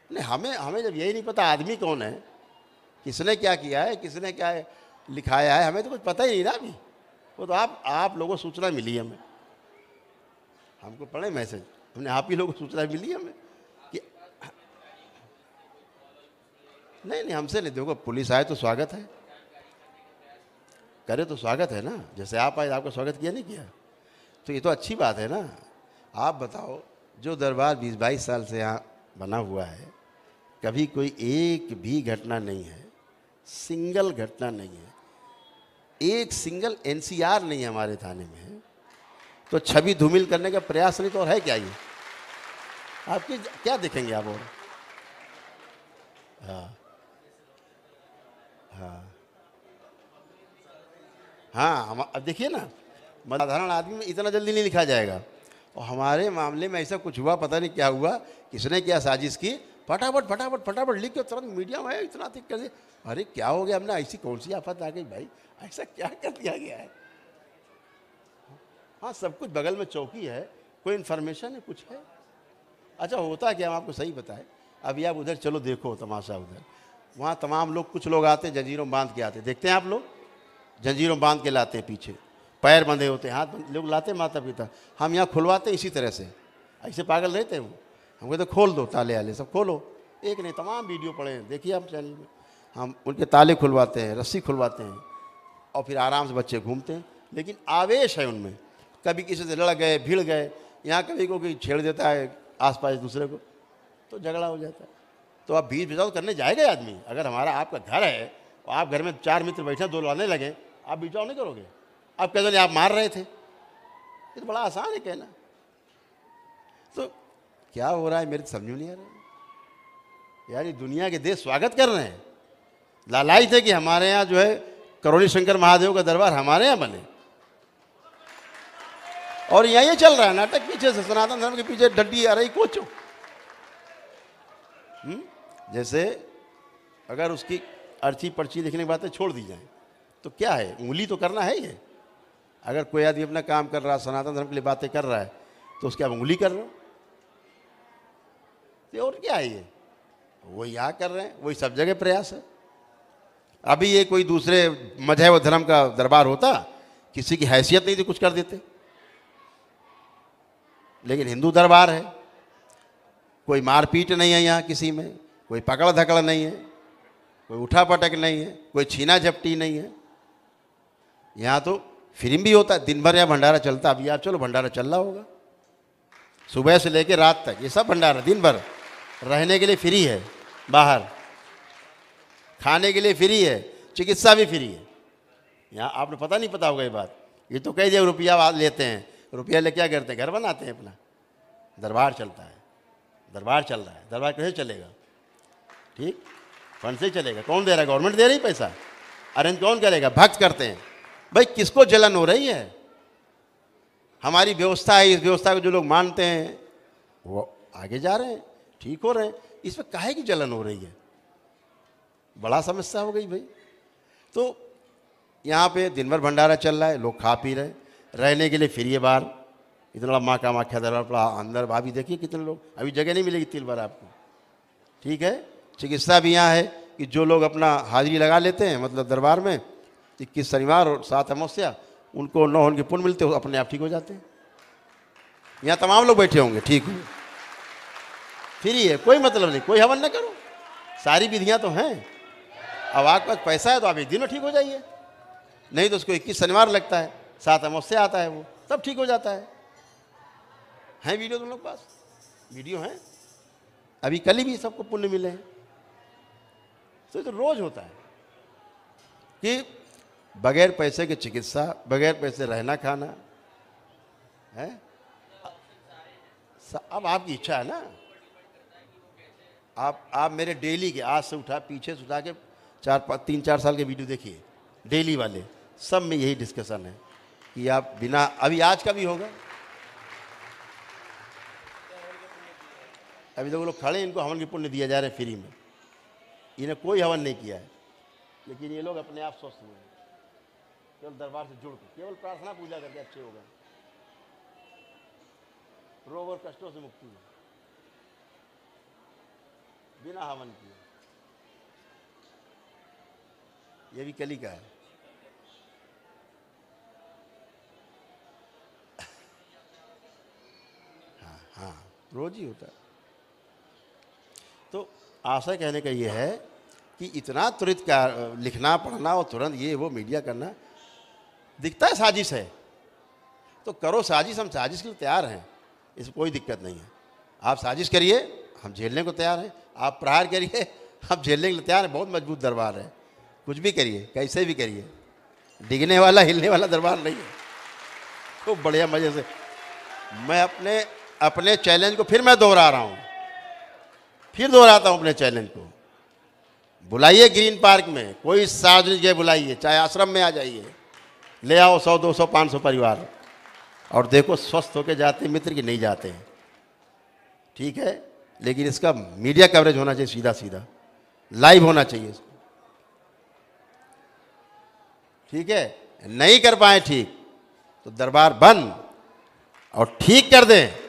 नहीं, हमें जब यही नहीं पता आदमी कौन है, किसने क्या किया है, किसने क्या लिखाया है, हमें तो कुछ पता ही नहीं ना अभी। वो तो आप लोगों को सूचना मिली हमें, हमको पढ़े मैसेज, हमने आप ही लोगों को सूचना मिली हमें कि नहीं हमसे नहीं। देखो पुलिस आए तो स्वागत है, करे तो स्वागत है ना। जैसे आप आए, आपका स्वागत किया नहीं किया, तो ये तो अच्छी बात है ना। आप बताओ, जो दरबार 20-22 साल से यहाँ बना हुआ है, कभी कोई एक भी घटना नहीं है, सिंगल घटना नहीं है, एक सिंगल NCR नहीं है हमारे थाने में। तो छवि धूमिल करने का प्रयास नहीं तो और है क्या ये? आपकी क्या देखेंगे आप? और हाँ, अब देखिए ना, साधारण आदमी में इतना जल्दी नहीं लिखा जाएगा, और हमारे मामले में ऐसा कुछ हुआ, पता नहीं क्या हुआ, किसने क्या साजिश की, फटाफट लिख के तुरंत मीडिया में इतना अधिक कर दिया। अरे क्या हो गया, हमने ऐसी कौन सी आफत आ गई भाई, ऐसा क्या कर दिया गया है? हाँ, सब कुछ बगल में चौकी है, कोई इन्फॉर्मेशन है, कुछ है। अच्छा होता क्या, हम आपको सही बताएं। अभी आप उधर चलो, देखो तमाशा उधर, वहाँ तमाम लोग, कुछ लोग आते हैं जंजीरों बांध के आते, देखते हैं आप लोग, जंजीरों बांध के लाते हैं, पीछे पैर बंधे होते हैं, हाथ लोग लाते हैं माता पिता। हम यहाँ खुलवाते हैं इसी तरह से, ऐसे पागल रहते हैं वो। हम कहते खोल दो ताले वाले, सब खोलो। एक नहीं, तमाम वीडियो पड़े हैं, देखिए आप चैनल में। हम उनके ताले खुलवाते हैं, रस्सी खुलवाते हैं, और फिर आराम से बच्चे घूमते हैं। लेकिन आवेश है उनमें, कभी किसी से लड़ गए, भिड़ गए, यहाँ कभी कोई छेड़ देता है आसपास दूसरे को, तो झगड़ा हो जाता है। तो आप बीच बचाव करने जाएगा आदमी। अगर हमारा आपका घर है और आप घर में 4 मित्र बैठे, 2 लड़ने लगे, आप बीच बचाव नहीं करोगे? आप कह दो आप मार रहे थे, ये तो बड़ा आसान है कहना। तो क्या हो रहा है मेरे समझ में नहीं आ रहा है। यानी दुनिया के देश स्वागत कर रहे हैं, लालाई थे कि हमारे यहाँ जो है करौली शंकर महादेव का दरबार हमारे यहाँ बने। और यहाँ ये चल रहा है नाटक पीछे से, सनातन धर्म के पीछे डड्डी आ रही कोचो। जैसे अगर उसकी अर्ची पर्ची देखने की बातें छोड़ दी जाए तो क्या है, उंगली तो करना है ही है। अगर कोई आदमी अपना काम कर रहा है, सनातन धर्म के लिए बातें कर रहा है, तो उसकी आप उंगली कर रहे हो, तो और क्या है ये? वही यहाँ कर रहे हैं, वही सब जगह प्रयास है। अभी ये कोई दूसरे मजहब और धर्म का दरबार होता, किसी की हैसियत नहीं थी, कुछ कर देते। लेकिन हिंदू दरबार है, कोई मारपीट नहीं है यहाँ किसी में, कोई पकड़ धकड़ नहीं है, कोई उठा पटक नहीं है, कोई छीना झपटी नहीं है। यहाँ तो फिल्म भी होता है, दिन भर यहाँ भंडारा चलता। अभी आप चलो, भंडारा चल रहा होगा सुबह से लेकर रात तक, ये सब भंडारा दिन भर। रहने के लिए फ्री है, बाहर खाने के लिए फ्री है, चिकित्सा भी फ्री है। यहाँ आपने पता नहीं पता होगा ये बात, ये तो कई जगह रुपया लेते हैं, रुपया ले क्या करते हैं, घर बनाते हैं अपना। दरबार चलता है, दरबार चल रहा है। दरबार कैसे चलेगा? ठीक, फंड से चलेगा। कौन दे रहा है? गवर्नमेंट दे रही पैसा। अरेंज कौन करेगा? भक्त करते हैं। भाई किसको जलन हो रही है? हमारी व्यवस्था है, इस व्यवस्था को जो लोग मानते हैं वो आगे जा रहे हैं, ठीक हो रहे हैं। इसमें काहे की जलन हो रही है? बड़ा समस्या हो गई भाई। तो यहाँ पे दिन भर भंडारा चल रहा है, लोग खा पी रहे, रहने के लिए फ्री है बाहर। इतना बड़ा माँ का माख्या दरबार पड़ा, अंदर भाभी देखिए कितने लोग, अभी जगह नहीं मिलेगी तिल भर आपको। ठीक है, चिकित्सा भी यहाँ है कि जो लोग अपना हाजिरी लगा लेते हैं, मतलब दरबार में 21 शनिवार और 7 अमावस्या, उनको 9 होने के पुण्य मिलते हो, अपने आप ठीक हो जाते हैं। यहाँ तमाम लोग बैठे होंगे, ठीक हो, फ्री है, कोई मतलब नहीं, कोई हवन ना करो, सारी विधियाँ तो हैं। अब आपके पास पैसा है तो आप एक दिन में ठीक हो जाइए, नहीं तो उसको 21 शनिवार लगता है, 7 अमावस्या आता है, वो तब ठीक हो जाता है वीडियो तुम लोग पास? वीडियो है, अभी कल ही भी सबको पुण्य मिले हैं। तो ये तो रोज होता है कि बगैर पैसे की चिकित्सा, बगैर पैसे रहना खाना है। अब आपकी इच्छा है ना, आप मेरे डेली के आज से उठा पीछे से उठा के 3-4 साल के वीडियो देखिए, डेली वाले सब में यही डिस्कशन है कि आप बिना, अभी आज का भी होगा। अभी तो वो लोग खड़े, इनको हवन की पुण्य दिया जा रहा है फ्री में, इन्हें कोई हवन नहीं किया है, लेकिन ये लोग अपने आप स्वस्थ हुए, केवल दरबार से जुड़ के, केवल प्रार्थना पूजा करके अच्छे हो गए, रोग और कष्टों से मुक्ति है, बिना हवन किए। ये भी कली का है। हाँ, रोज ही होता है। तो आशा कहने का ये है कि इतना त्वरित का लिखना पढ़ना और तुरंत ये वो मीडिया करना, दिखता है साजिश है तो करो साजिश, हम साजिश के लिए तैयार हैं, इसमें कोई दिक्कत नहीं है। आप साजिश करिए, हम झेलने को तैयार हैं। आप प्रहार करिए, हम झेलने के लिए तैयार हैं। बहुत मजबूत दरबार है, कुछ भी करिए, कैसे भी करिए, डिगने वाला हिलने वाला दरबार नहीं है। खूब बढ़िया मज़े से मैं अपने चैलेंज को फिर मैं दोहरा रहा हूँ, फिर दोहराता हूँ अपने चैलेंज को। बुलाइए ग्रीन पार्क में, कोई सार्वजनिक जगह बुलाइए, चाहे आश्रम में आ जाइए, ले आओ 100, 200, 500 परिवार, और देखो स्वस्थ होके जाते मित्र कि नहीं जाते हैं। ठीक है, लेकिन इसका मीडिया कवरेज होना चाहिए, सीधा सीधा लाइव होना चाहिए इसको। ठीक है, नहीं कर पाए ठीक तो दरबार बंद, और ठीक कर दें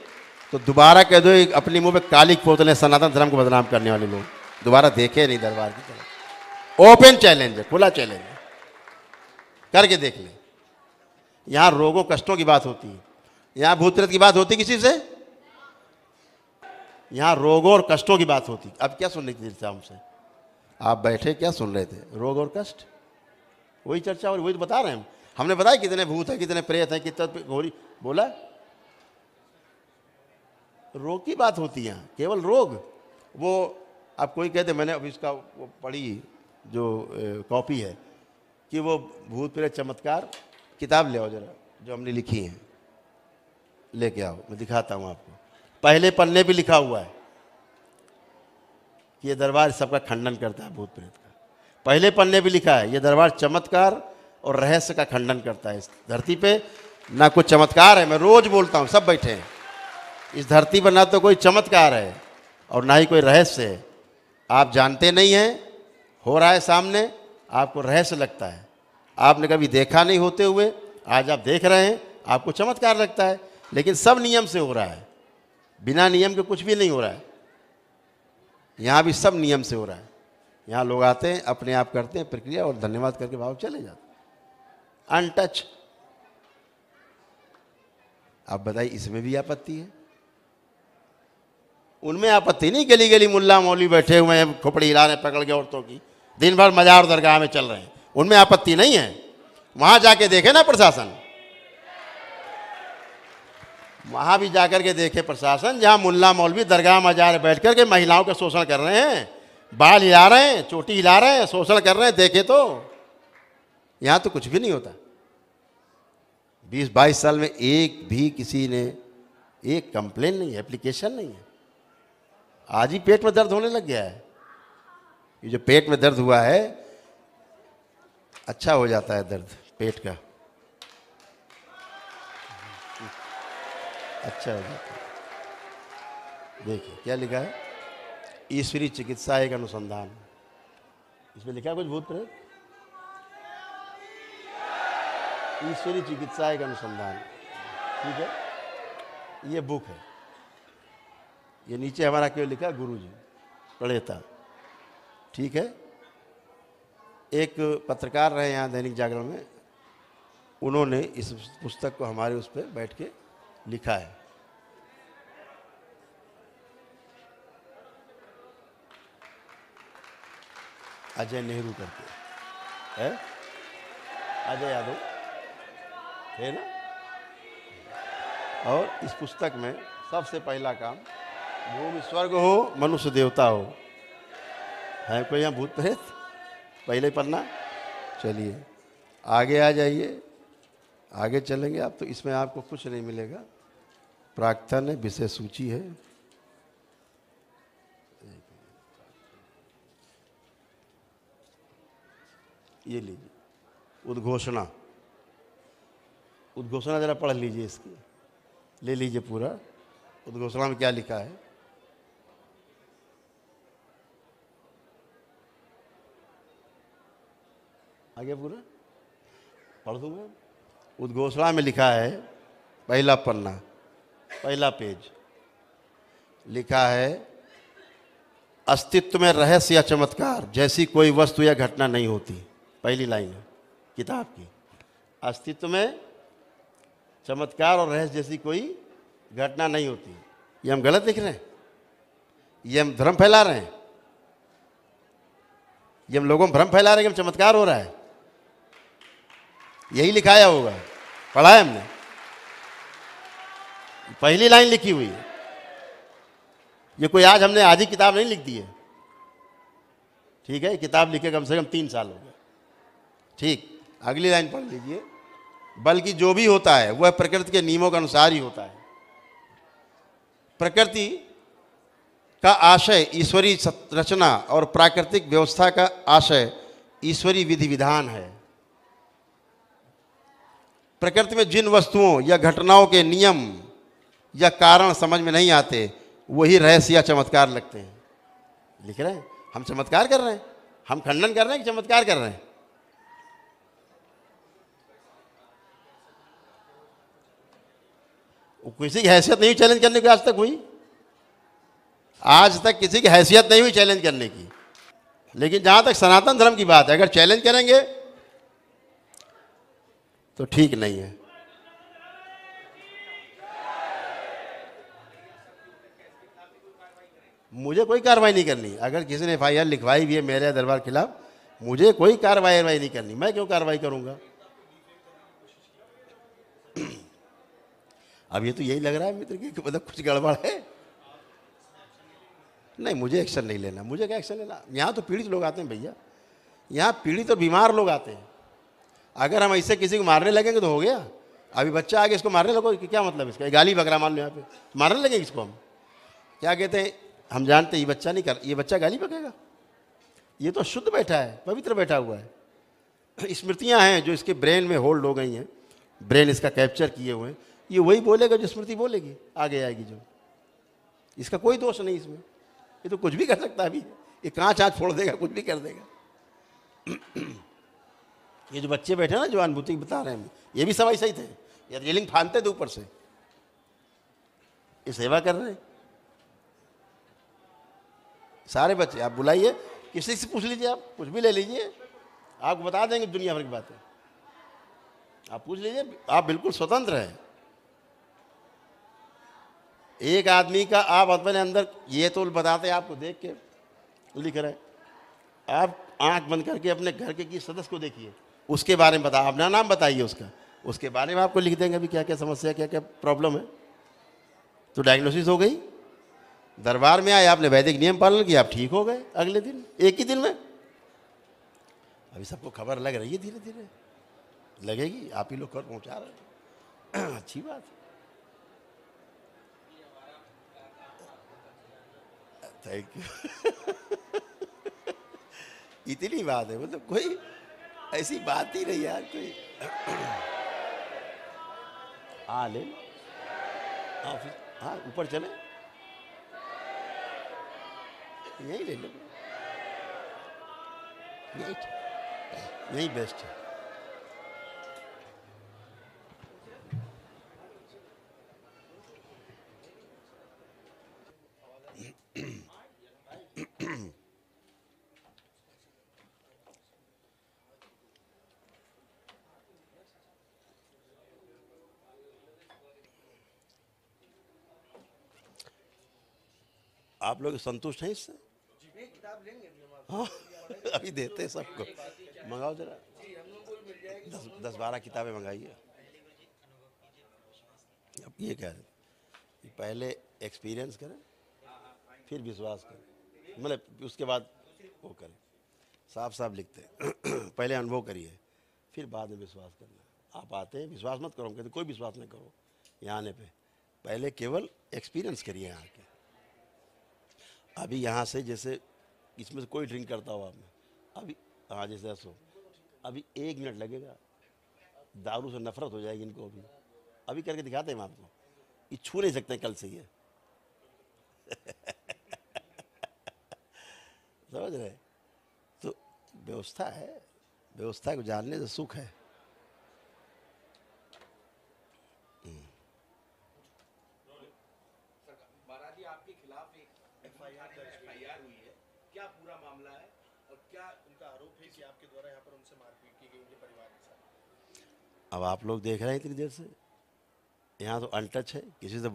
तो दोबारा कह दो अपनी मुंह पे कालिक पोतले सनातन धर्म को बदनाम करने वाले लोग दोबारा देखे नहीं दरबार की तरफ। ओपन चैलेंज है, खुला चैलेंज है, करके देख लें। यहाँ रोगों कष्टों की बात होती है, यहाँ भूत प्रेत की बात होती किसी से? यहाँ रोगों और कष्टों की बात होती। अब क्या सुनने की चर्चा हमसे? आप बैठे क्या सुन रहे थे? रोग और कष्ट, वही चर्चा और वही तो बता रहे हैं हम। हमने बताया कितने भूत हैं, कितने प्रेत हैं, कितना घोरी बोला। रोग की बात होती है यहाँ, केवल रोग। वो अब कोई कहते, मैंने अब इसका वो पढ़ी जो कॉपी है कि वो भूत प्रेत चमत्कार किताब ले आओ जरा, जो हमने लिखी हैं, लेके आओ, मैं दिखाता हूँ आपको। पहले पन्ने पे लिखा हुआ है कि ये दरबार सबका खंडन करता है, भूत प्रेत का। पहले पन्ने भी लिखा है, ये दरबार चमत्कार और रहस्य का खंडन करता है। इस धरती पे ना कोई चमत्कार है, मैं रोज बोलता हूँ, सब बैठे हैं, इस धरती पर ना तो कोई चमत्कार है और ना ही कोई रहस्य है। आप जानते नहीं हैं, हो रहा है सामने, आपको रहस्य लगता है। आपने कभी देखा नहीं होते हुए, आज आप देख रहे हैं, आपको चमत्कार लगता है। लेकिन सब नियम से हो रहा है, बिना नियम के कुछ भी नहीं हो रहा है। यहाँ भी सब नियम से हो रहा है। यहाँ लोग आते हैं, अपने आप करते हैं प्रक्रिया और धन्यवाद करके भाव चले जाते हैं, अनटच। आप बताइए, इसमें भी आपत्ति है? उनमें आपत्ति नहीं, गली गली मुल्ला मौलवी बैठे हुए हैं, खोपड़ी हिला रहे पकड़ के औरतों की, दिन भर मजार दरगाह में चल रहे हैं, उनमें आपत्ति नहीं है। वहां जाके देखे ना प्रशासन, वहां भी जाकर के देखे प्रशासन, जहां मुल्ला मौलवी दरगाह मजार बैठ कर के महिलाओं का शोषण कर रहे हैं, बाल हिला रहे हैं, चोटी हिला रहे हैं, शोषण कर रहे हैं, देखे तो। यहां तो कुछ भी नहीं होता। 20-22 साल में एक भी किसी ने एक कंप्लेन नहीं है, एप्लीकेशन नहीं है। आज ही पेट में दर्द होने लग गया है। ये जो पेट में दर्द हुआ है, अच्छा हो जाता है दर्द पेट का, अच्छा हो जाता है। देखिए क्या लिखा है, ईश्वरीय चिकित्सा एक अनुसंधान। इसमें लिखा है कुछ भूत प्रेत, ईश्वरीय चिकित्सा एक अनुसंधान, ठीक है, ये बुक है। ये नीचे हमारा क्यों लिखा, गुरु जी प्रणेता, ठीक है। एक पत्रकार रहे यहाँ दैनिक जागरण में, उन्होंने इस पुस्तक को हमारे उस पर बैठ के लिखा है। अजय नेहरू करके है, अजय यादव है ना। और इस पुस्तक में सबसे पहला काम, भूमि स्वर्ग हो मनुष्य देवता हो, है कोई यहाँ भूत प्रेत? पहले पन्ना। चलिए आगे आ जाइए, आगे चलेंगे आप तो इसमें आपको कुछ नहीं मिलेगा। प्राक्तन है, विषय सूची है, ये लीजिए उद्घोषणा। उद्घोषणा जरा पढ़ लीजिए, इसकी ले लीजिए पूरा। उद्घोषणा में क्या लिखा है, आगे पूरा पढ़ दूँ मैं। उद्घोषणा में लिखा है, पहला पन्ना, पहला पेज, लिखा है, अस्तित्व में रहस्य या चमत्कार जैसी कोई वस्तु या घटना नहीं होती। पहली लाइन है किताब की, अस्तित्व में चमत्कार और रहस्य जैसी कोई घटना नहीं होती। ये हम गलत लिख रहे हैं, ये हम भ्रम फैला रहे हैं, ये हम लोगों में भ्रम फैला रहे हैं कि हम चमत्कार हो रहा है। यही लिखाया होगा, पढ़ा है हमने, पहली लाइन लिखी हुई है। ये कोई आज ही किताब नहीं लिख दी है, ठीक है। किताब लिखे कम से कम 3 साल हो गए, ठीक। अगली लाइन पढ़ लीजिए, बल्कि जो भी होता है वह प्रकृति के नियमों के अनुसार ही होता है। प्रकृति का आशय ईश्वरीय रचना और प्राकृतिक व्यवस्था का आशय ईश्वरीय विधि विधान है। प्रकृति में जिन वस्तुओं या घटनाओं के नियम या कारण समझ में नहीं आते, वही रहस्य या चमत्कार लगते हैं। लिख रहे हैं, हम चमत्कार कर रहे हैं, हम खंडन कर रहे हैं कि चमत्कार कर रहे हैं? किसी की हैसियत नहीं चैलेंज करने की आज तक हुई, आज तक किसी की हैसियत नहीं हुई चैलेंज करने की। लेकिन जहां तक सनातन धर्म की बात है, अगर चैलेंज करेंगे तो ठीक नहीं है। मुझे कोई कार्रवाई नहीं करनी। अगर किसी ने FIR लिखवाई भी है मेरे दरबार के खिलाफ, मुझे कोई कार्रवाई नहीं करनी। मैं क्यों कार्रवाई करूंगा? अब ये तो यही लग रहा है मित्र की मतलब कुछ गड़बड़ है। नहीं, मुझे एक्शन नहीं लेना। मुझे क्या एक्शन लेना? यहाँ तो पीड़ित लोग आते हैं भैया, यहाँ पीड़ित और बीमार लोग आते हैं। अगर हम ऐसे किसी को मारने लगेंगे तो हो गया। अभी बच्चा आगे इसको मारने लगो, क्या मतलब इसका? गाली बकरा मान लो, यहाँ पे मारने लगेंगे इसको हम। क्या कहते हैं, हम जानते ये बच्चा नहीं कर, ये बच्चा गाली बकेगा? ये तो शुद्ध बैठा है, पवित्र बैठा हुआ है। स्मृतियां हैं जो इसके ब्रेन में होल्ड हो गई हैं, ब्रेन इसका कैप्चर किए हुए हैं, ये वही बोलेगा जो स्मृति बोलेगी, आगे आएगी जो। इसका कोई दोष नहीं इसमें, ये तो कुछ भी कर सकता है अभी, ये कांच आँच फोड़ देगा, कुछ भी कर देगा। ये जो बच्चे बैठे ना, जो अनुभूति बता रहे हैं, ये भी सब ऐसे ही थे, ये रेलिंग फांदते थे ऊपर से, ये सेवा कर रहे हैं सारे बच्चे। आप बुलाइए, किसी से पूछ लीजिए, आप कुछ भी ले लीजिए, आपको बता देंगे दुनिया भर की बातें। आप पूछ लीजिए, आप बिल्कुल स्वतंत्र हैं। एक आदमी का आप अपने अंदर ये तो बताते आपको देख के लिख रहे हैं, आप आंख बंद करके अपने घर के किसी सदस्य को देखिए, उसके बारे में बता, अपना नाम बताइए उसका, उसके बारे में आपको लिख देंगे अभी क्या क्या समस्या, क्या क्या प्रॉब्लम है। तो डायग्नोसिस हो गई। दरबार में आए, आपने वैदिक नियम पालन किया, आप ठीक हो गए अगले दिन, एक ही दिन में। अभी सबको खबर लग रही है, धीरे धीरे लगेगी, आप ही लोग खबर पहुंचा रहे हैं। अच्छी बात है, थैंक यू। इतनी बात है, मतलब कोई ऐसी बात ही नहीं यार कोई। हाँ ले लो, हाँ ऊपर चले, यही ले लो, यही बेस्ट है। आप लोग संतुष्ट हैं इससे? हाँ अभी देते हैं सबको, मंगाओ जरा, 10-12 किताबें मंगाइए। अब ये कह रहे पहले एक्सपीरियंस करें फिर विश्वास करें, मतलब उसके बाद वो करें, साफ साफ लिखते हैं। पहले अनुभव करिए फिर बाद में विश्वास करना। आप आते हैं विश्वास मत करो, कहते कोई विश्वास नहीं करो यहाँ आने पे, पहले केवल एक्सपीरियंस करिए यहाँ के। अभी यहाँ से जैसे इसमें से कोई ड्रिंक करता हो आपने, अभी हाँ जैसे ऐसा अभी 1 मिनट लगेगा, दारू से नफरत हो जाएगी इनको। अभी करके दिखाते हैं हम आपको, ये छू नहीं सकते कल से ये। समझ रहे? तो व्यवस्था है, व्यवस्था को जानने से सुख है। अब आप लोग देख रहे हैं इतनी देर से, यहाँ तो अनटच है, किसी से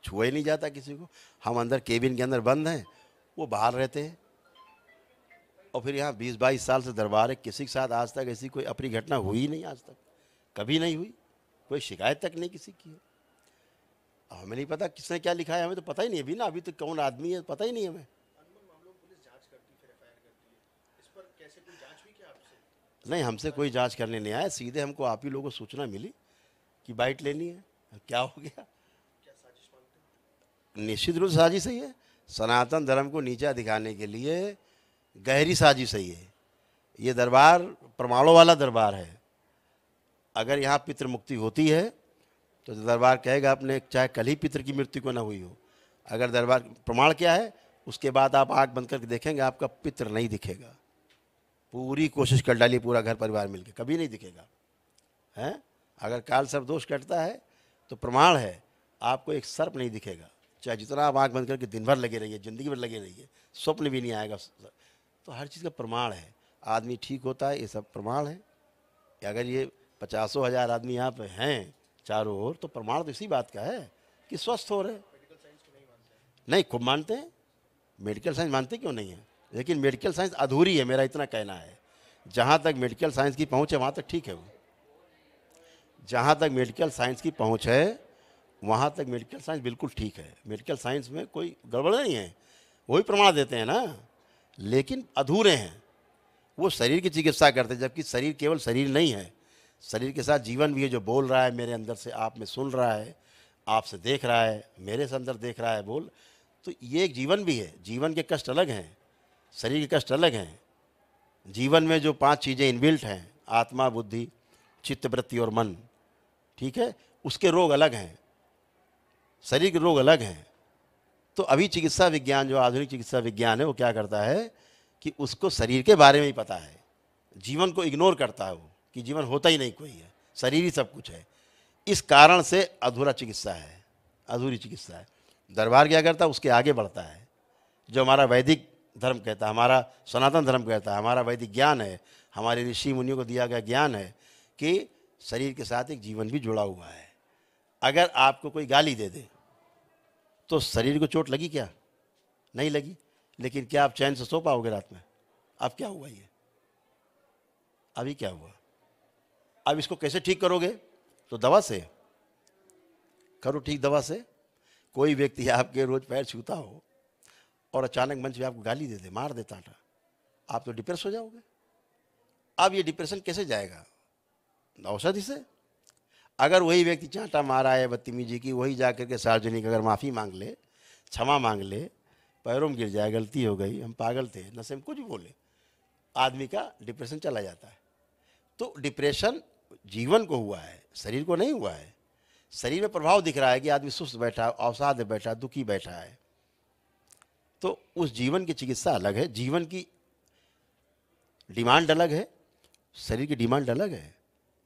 छुआ ही नहीं जाता किसी को। हम अंदर केबिन के अंदर बंद हैं, वो बाहर रहते हैं। और फिर यहाँ 20-22 साल से दरबार है, किसी के साथ आज तक ऐसी कोई अपनी घटना हुई ही नहीं, आज तक कभी नहीं हुई, कोई शिकायत तक नहीं किसी की है। हमें नहीं पता किसने क्या लिखा है, हमें तो पता ही नहीं अभी ना, अभी तो कौन आदमी है पता ही नहीं हमें। नहीं, हमसे कोई जांच करने नहीं आया, सीधे हमको आप ही लोगों को सूचना मिली कि बाइट लेनी है। क्या हो गया? निश्चित रूप से साजिश ही है, सनातन धर्म को नीचा दिखाने के लिए गहरी साजिश ही है। ये दरबार प्रमाणों वाला दरबार है। अगर यहाँ पितृ मुक्ति होती है तो दरबार कहेगा अपने चाहे कल ही पितृ की मृत्यु को ना हुई हो। अगर दरबार प्रमाण क्या है, उसके बाद आप आँख बंद करके देखेंगे आपका पितृ नहीं दिखेगा। पूरी कोशिश कर डालिए, पूरा घर परिवार मिलके, कभी नहीं दिखेगा। हैं? अगर काल सर्प दोष कटता है तो प्रमाण है आपको एक सर्प नहीं दिखेगा, चाहे जितना आप आँख बंद करके दिन भर लगे रहिए, ज़िंदगी भर लगे रहिए, स्वप्न भी नहीं आएगा। तो हर चीज़ का प्रमाण है। आदमी ठीक होता है, ये सब प्रमाण है। अगर ये 50,000 आदमी यहाँ पे हैं चारों ओर, तो प्रमाण तो इसी बात का है कि स्वस्थ हो रहे। नहीं, खूब मानते हैं, मेडिकल साइंस मानते क्यों नहीं है, लेकिन मेडिकल साइंस अधूरी है, मेरा इतना कहना है। जहाँ तक मेडिकल साइंस की पहुँच है वहाँ तक ठीक है वो, जहाँ तक मेडिकल साइंस की पहुँच है वहाँ तक मेडिकल साइंस बिल्कुल ठीक है। मेडिकल साइंस में कोई गड़बड़ नहीं है, वही प्रमाण देते हैं ना, लेकिन अधूरे हैं। वो शरीर की चिकित्सा करते हैं, जबकि शरीर केवल शरीर नहीं है, शरीर के साथ जीवन भी है, जो बोल रहा है मेरे अंदर से, आप में सुन रहा है, आपसे देख रहा है, मेरे से अंदर देख रहा है बोल। तो ये एक जीवन भी है, जीवन के कष्ट अलग हैं, शरीर के कष्ट अलग हैं। जीवन में जो 5 चीज़ें इनबिल्ट हैं, आत्मा, बुद्धि, चित्त, वृत्ति और मन, ठीक है, उसके रोग अलग हैं, शरीर के रोग अलग हैं। तो अभी चिकित्सा विज्ञान, जो आधुनिक चिकित्सा विज्ञान है, वो क्या करता है कि उसको शरीर के बारे में ही पता है, जीवन को इग्नोर करता है वो, कि जीवन होता ही नहीं कोई है, शरीर ही सब कुछ है। इस कारण से अधूरा चिकित्सा है, अधूरी चिकित्सा है। दरबार क्या करता है, उसके आगे बढ़ता है। जो हमारा वैदिक धर्म कहता है, हमारा सनातन धर्म कहता है, हमारा वैदिक ज्ञान है, हमारे ऋषि मुनियों को दिया गया ज्ञान है कि शरीर के साथ एक जीवन भी जुड़ा हुआ है। अगर आपको कोई गाली दे दे तो शरीर को चोट लगी क्या? नहीं लगी, लेकिन क्या आप चैन से सो पाओगे रात में? अब क्या हुआ ये, अभी क्या हुआ? अब इसको कैसे ठीक करोगे? तो दवा से करो ठीक, दवा से। कोई व्यक्ति आपके रोज पैर छूता हो और अचानक मंच पे आपको गाली दे दे, मार दे टाटा, आप तो डिप्रेस हो जाओगे। अब ये डिप्रेशन कैसे जाएगा? औषधि से। अगर वही व्यक्ति चांटा मारा है बदतमीजी की, वही जाकर के सार्वजनिक अगर माफ़ी मांग ले, क्षमा मांग ले, पैरों में गिर जाए, गलती हो गई, हम पागल थे, नशे में कुछ भी बोले, आदमी का डिप्रेशन चला जाता है। तो डिप्रेशन जीवन को हुआ है, शरीर को नहीं हुआ है। शरीर में प्रभाव दिख रहा है कि आदमी सुस्त बैठा, अवसाद में बैठा, दुखी बैठा है। तो उस जीवन की चिकित्सा अलग है, जीवन की डिमांड अलग है, शरीर की डिमांड अलग है।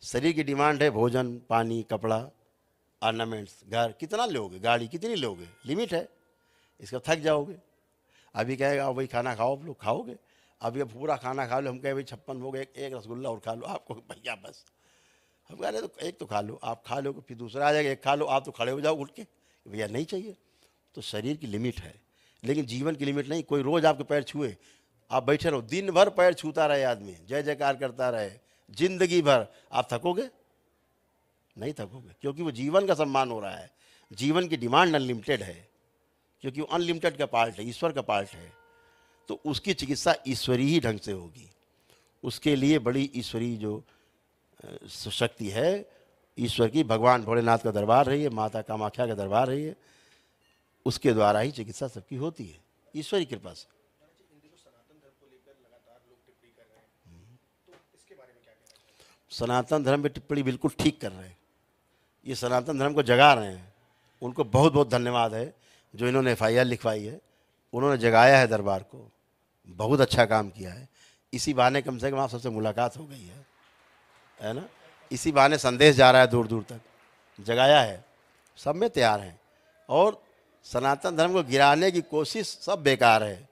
शरीर की डिमांड है भोजन, पानी, कपड़ा, ऑर्नामेंट्स, घर। कितना लोगे, गाड़ी कितनी लोगे, लिमिट है, इसका थक जाओगे। अभी कहेगा भाई खाना खाओ, आप लोग खाओगे। अभी अब पूरा खाना खा लो, हम कहे भाई 56 हो गए, एक रसगुल्ला और खा लो, आपको भैया बस। हम कह रहे तो एक तो खा लो, आप खा लो, फिर दूसरा आ जाएगा, एक खा लो, आप तो खड़े हो जाओ उठ के, भैया नहीं चाहिए। तो शरीर की लिमिट है, लेकिन जीवन की लिमिट नहीं। कोई रोज़ आपके पैर छुए, आप बैठे रहो, दिन भर पैर छूता रहे आदमी, जय जयकार करता रहे जिंदगी भर, आप थकोगे? नहीं थकोगे, क्योंकि वो जीवन का सम्मान हो रहा है। जीवन की डिमांड अनलिमिटेड है, क्योंकि वो अनलिमिटेड का पार्ट है, ईश्वर का पार्ट है। तो उसकी चिकित्सा ईश्वरीय ही ढंग से होगी। उसके लिए बड़ी ईश्वरीय जो शक्ति है ईश्वर की, भगवान भोलेनाथ का दरबार रही है, माता कामाख्या का दरबार रही है, उसके द्वारा ही चिकित्सा सबकी होती है, ईश्वरी कृपा से। सनातन धर्म पे टिप्पणी बिल्कुल ठीक कर रहे हैं, ये सनातन धर्म को जगा रहे हैं। उनको बहुत बहुत धन्यवाद है जो इन्होंने FIR लिखवाई है, उन्होंने जगाया है दरबार को, बहुत अच्छा काम किया है। इसी बहाने कम से कम आप सबसे मुलाकात हो गई है ना, इसी बहाने संदेश जा रहा है दूर दूर तक, जगाया है, सब में तैयार हैं। और सनातन धर्म को गिराने की कोशिश सब बेकार है,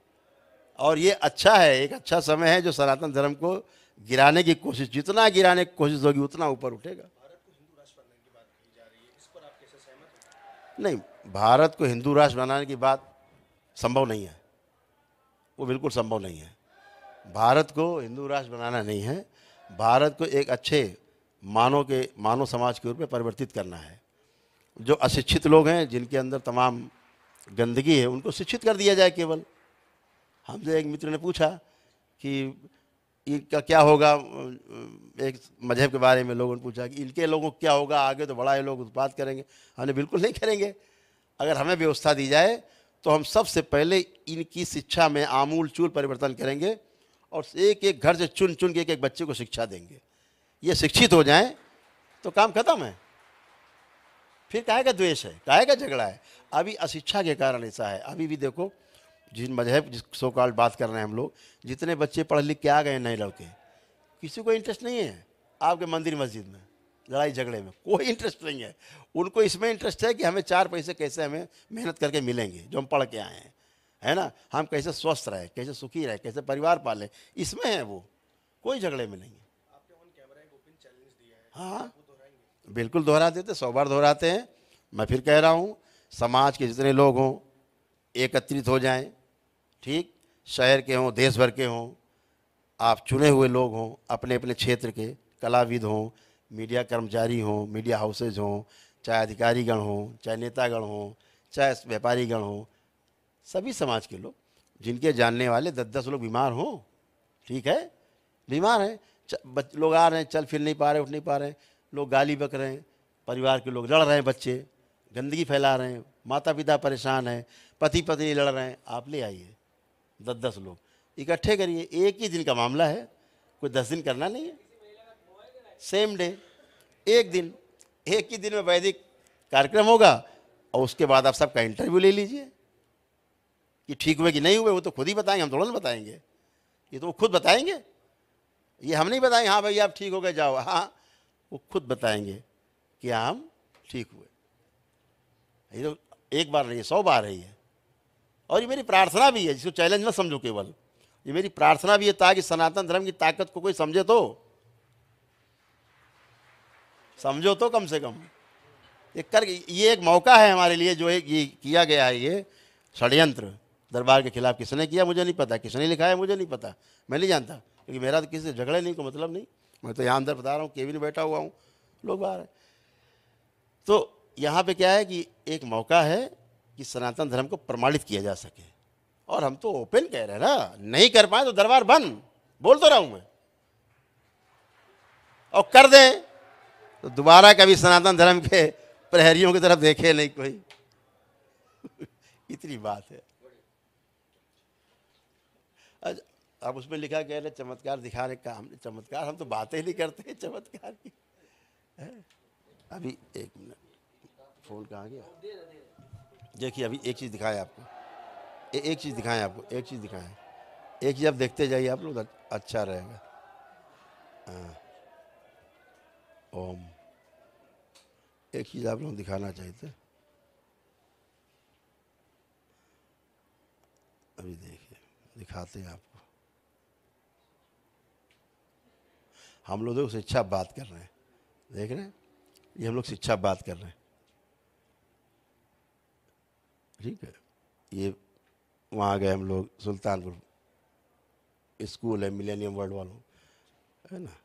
और ये अच्छा है, एक अच्छा समय है जो सनातन धर्म को गिराने की कोशिश, जितना गिराने की कोशिश होगी उतना ऊपर उठेगा। नहीं, भारत को हिंदू राष्ट्र बनाने की बात संभव नहीं है, वो बिल्कुल संभव नहीं है। भारत को हिंदू राष्ट्र बनाना नहीं है, भारत को एक अच्छे मानव समाज के रूप में परिवर्तित करना है। जो अशिक्षित लोग हैं, जिनके अंदर तमाम गंदगी है, उनको शिक्षित कर दिया जाए केवल। हमसे एक मित्र ने पूछा कि इनका क्या होगा, एक मजहब के बारे में लोगों ने पूछा कि इनके लोगों को क्या होगा आगे, तो बड़ा ये लोग उत्पाद करेंगे। हमने बिल्कुल नहीं करेंगे। अगर हमें व्यवस्था दी जाए तो हम सबसे पहले इनकी शिक्षा में आमूल चूल परिवर्तन करेंगे, और एक एक घर से चुन चुन के एक एक बच्चे को शिक्षा देंगे। ये शिक्षित हो जाएं तो काम खत्म है। फिर काहे का द्वेष है, काहे का झगड़ा है? अभी अशिक्षा के कारण ऐसा है। अभी भी देखो, जिन मजहब जिस सो कॉल बात कर रहे हैं हम लोग, जितने बच्चे पढ़ लिख के आ गए नए लड़के, किसी को इंटरेस्ट नहीं है आपके मंदिर मस्जिद में लड़ाई झगड़े में, कोई इंटरेस्ट नहीं है। उनको इसमें इंटरेस्ट है कि हमें 4 पैसे कैसे हमें मेहनत करके मिलेंगे, जो हम पढ़ के आए हैं, है ना, हम कैसे स्वस्थ रहे, कैसे सुखी रहे, कैसे परिवार पालें, इसमें है वो, कोई झगड़े में नहीं है। हाँ बिल्कुल दोहरा देते, 100 बार दोहराते हैं। मैं फिर कह रहा हूँ, समाज के जितने लोग हों एकत्रित हो जाएं, ठीक, शहर के हों, देश भर के हों, आप चुने हुए लोग हों, अपने अपने क्षेत्र के कलाविद हों, मीडिया कर्मचारी हों, मीडिया हाउसेज हों, चाहे अधिकारीगण हों, चाहे नेतागण हों, चाहे व्यापारीगण हों, सभी समाज के लोग, जिनके जानने वाले 10-10 लोग बीमार हों, ठीक है, बीमार हैं, लोग आ रहे हैं, चल फिर नहीं पा रहे, उठ नहीं पा रहे, लोग गाली बक रहे हैं, परिवार के लोग लड़ रहे हैं, बच्चे गंदगी फैला रहे हैं, माता पिता परेशान हैं, पति पत्नी लड़ रहे हैं, आप ले आइए 10-10 लोग इकट्ठे करिए। एक ही दिन का मामला है, कोई 10 दिन करना नहीं है, सेम डे, एक दिन, एक ही दिन में वैदिक कार्यक्रम होगा और उसके बाद आप सबका इंटरव्यू ले लीजिए कि ठीक हुए कि नहीं हुए। वो तो खुद ही बताएंगे, हम थोड़ा ना बताएंगे, ये तो वो खुद बताएंगे, ये हम नहीं बताएंगे हाँ भाई आप ठीक हो गए जाओ। हाँ, वो खुद बताएंगे कि हम ठीक हुए। ये तो एक बार नहीं है, 100 बार है ये। और ये मेरी प्रार्थना भी है, जिसको चैलेंज मत समझो केवल, ये मेरी प्रार्थना भी है ताकि सनातन धर्म की ताकत को कोई समझे तो, समझो तो कम से कम। ये एक मौका है हमारे लिए, जो एक ये किया गया है, ये षड्यंत्र दरबार के खिलाफ किसने किया मुझे नहीं पता, किसने लिखा है मुझे नहीं पता, मैं नहीं जानता, क्योंकि मेरा तो किसी से झगड़े नहीं को मतलब नहीं। मैं तो यहाँ अंदर बता रहा हूँ, केबिन बैठा हुआ हूँ, लोग बाहर हैं। तो यहाँ पे क्या है कि एक मौका है कि सनातन धर्म को प्रमाणित किया जा सके, और हम तो ओपन कह रहे हैं ना, नहीं कर पाए तो दरबार बंद, बोल तो रहा हूँ मैं, और कर दें तो दोबारा कभी सनातन धर्म के प्रहरियों की तरफ देखे नहीं कोई। इतनी बात है। अब उसमें लिखा कह रहे चमत्कार दिखाने का, हमने चमत्कार, हम तो बातें ही नहीं करते चमत्कार की। अभी एक मिनट, फोन कहाँ गया? देखिए अभी एक चीज़ दिखाएं आपको, एक चीज़ दिखाएं आपको, एक चीज़ दिखाएं, एक चीज़ आप देखते जाइए आप लोग, अच्छा रहेगा। हाँ, ओम, एक चीज़ आप लोग दिखाना चाहते, अभी देखिए दिखाते हैं आपको। हम लोग देखो शिक्षा बात कर रहे हैं, देख रहे हैं, ये हम लोग शिक्षा बात कर रहे हैं, ठीक है। ये वहाँ गए हम लोग, सुल्तानपुर स्कूल है मिलेनियम वर्ल्ड वालों, है ना,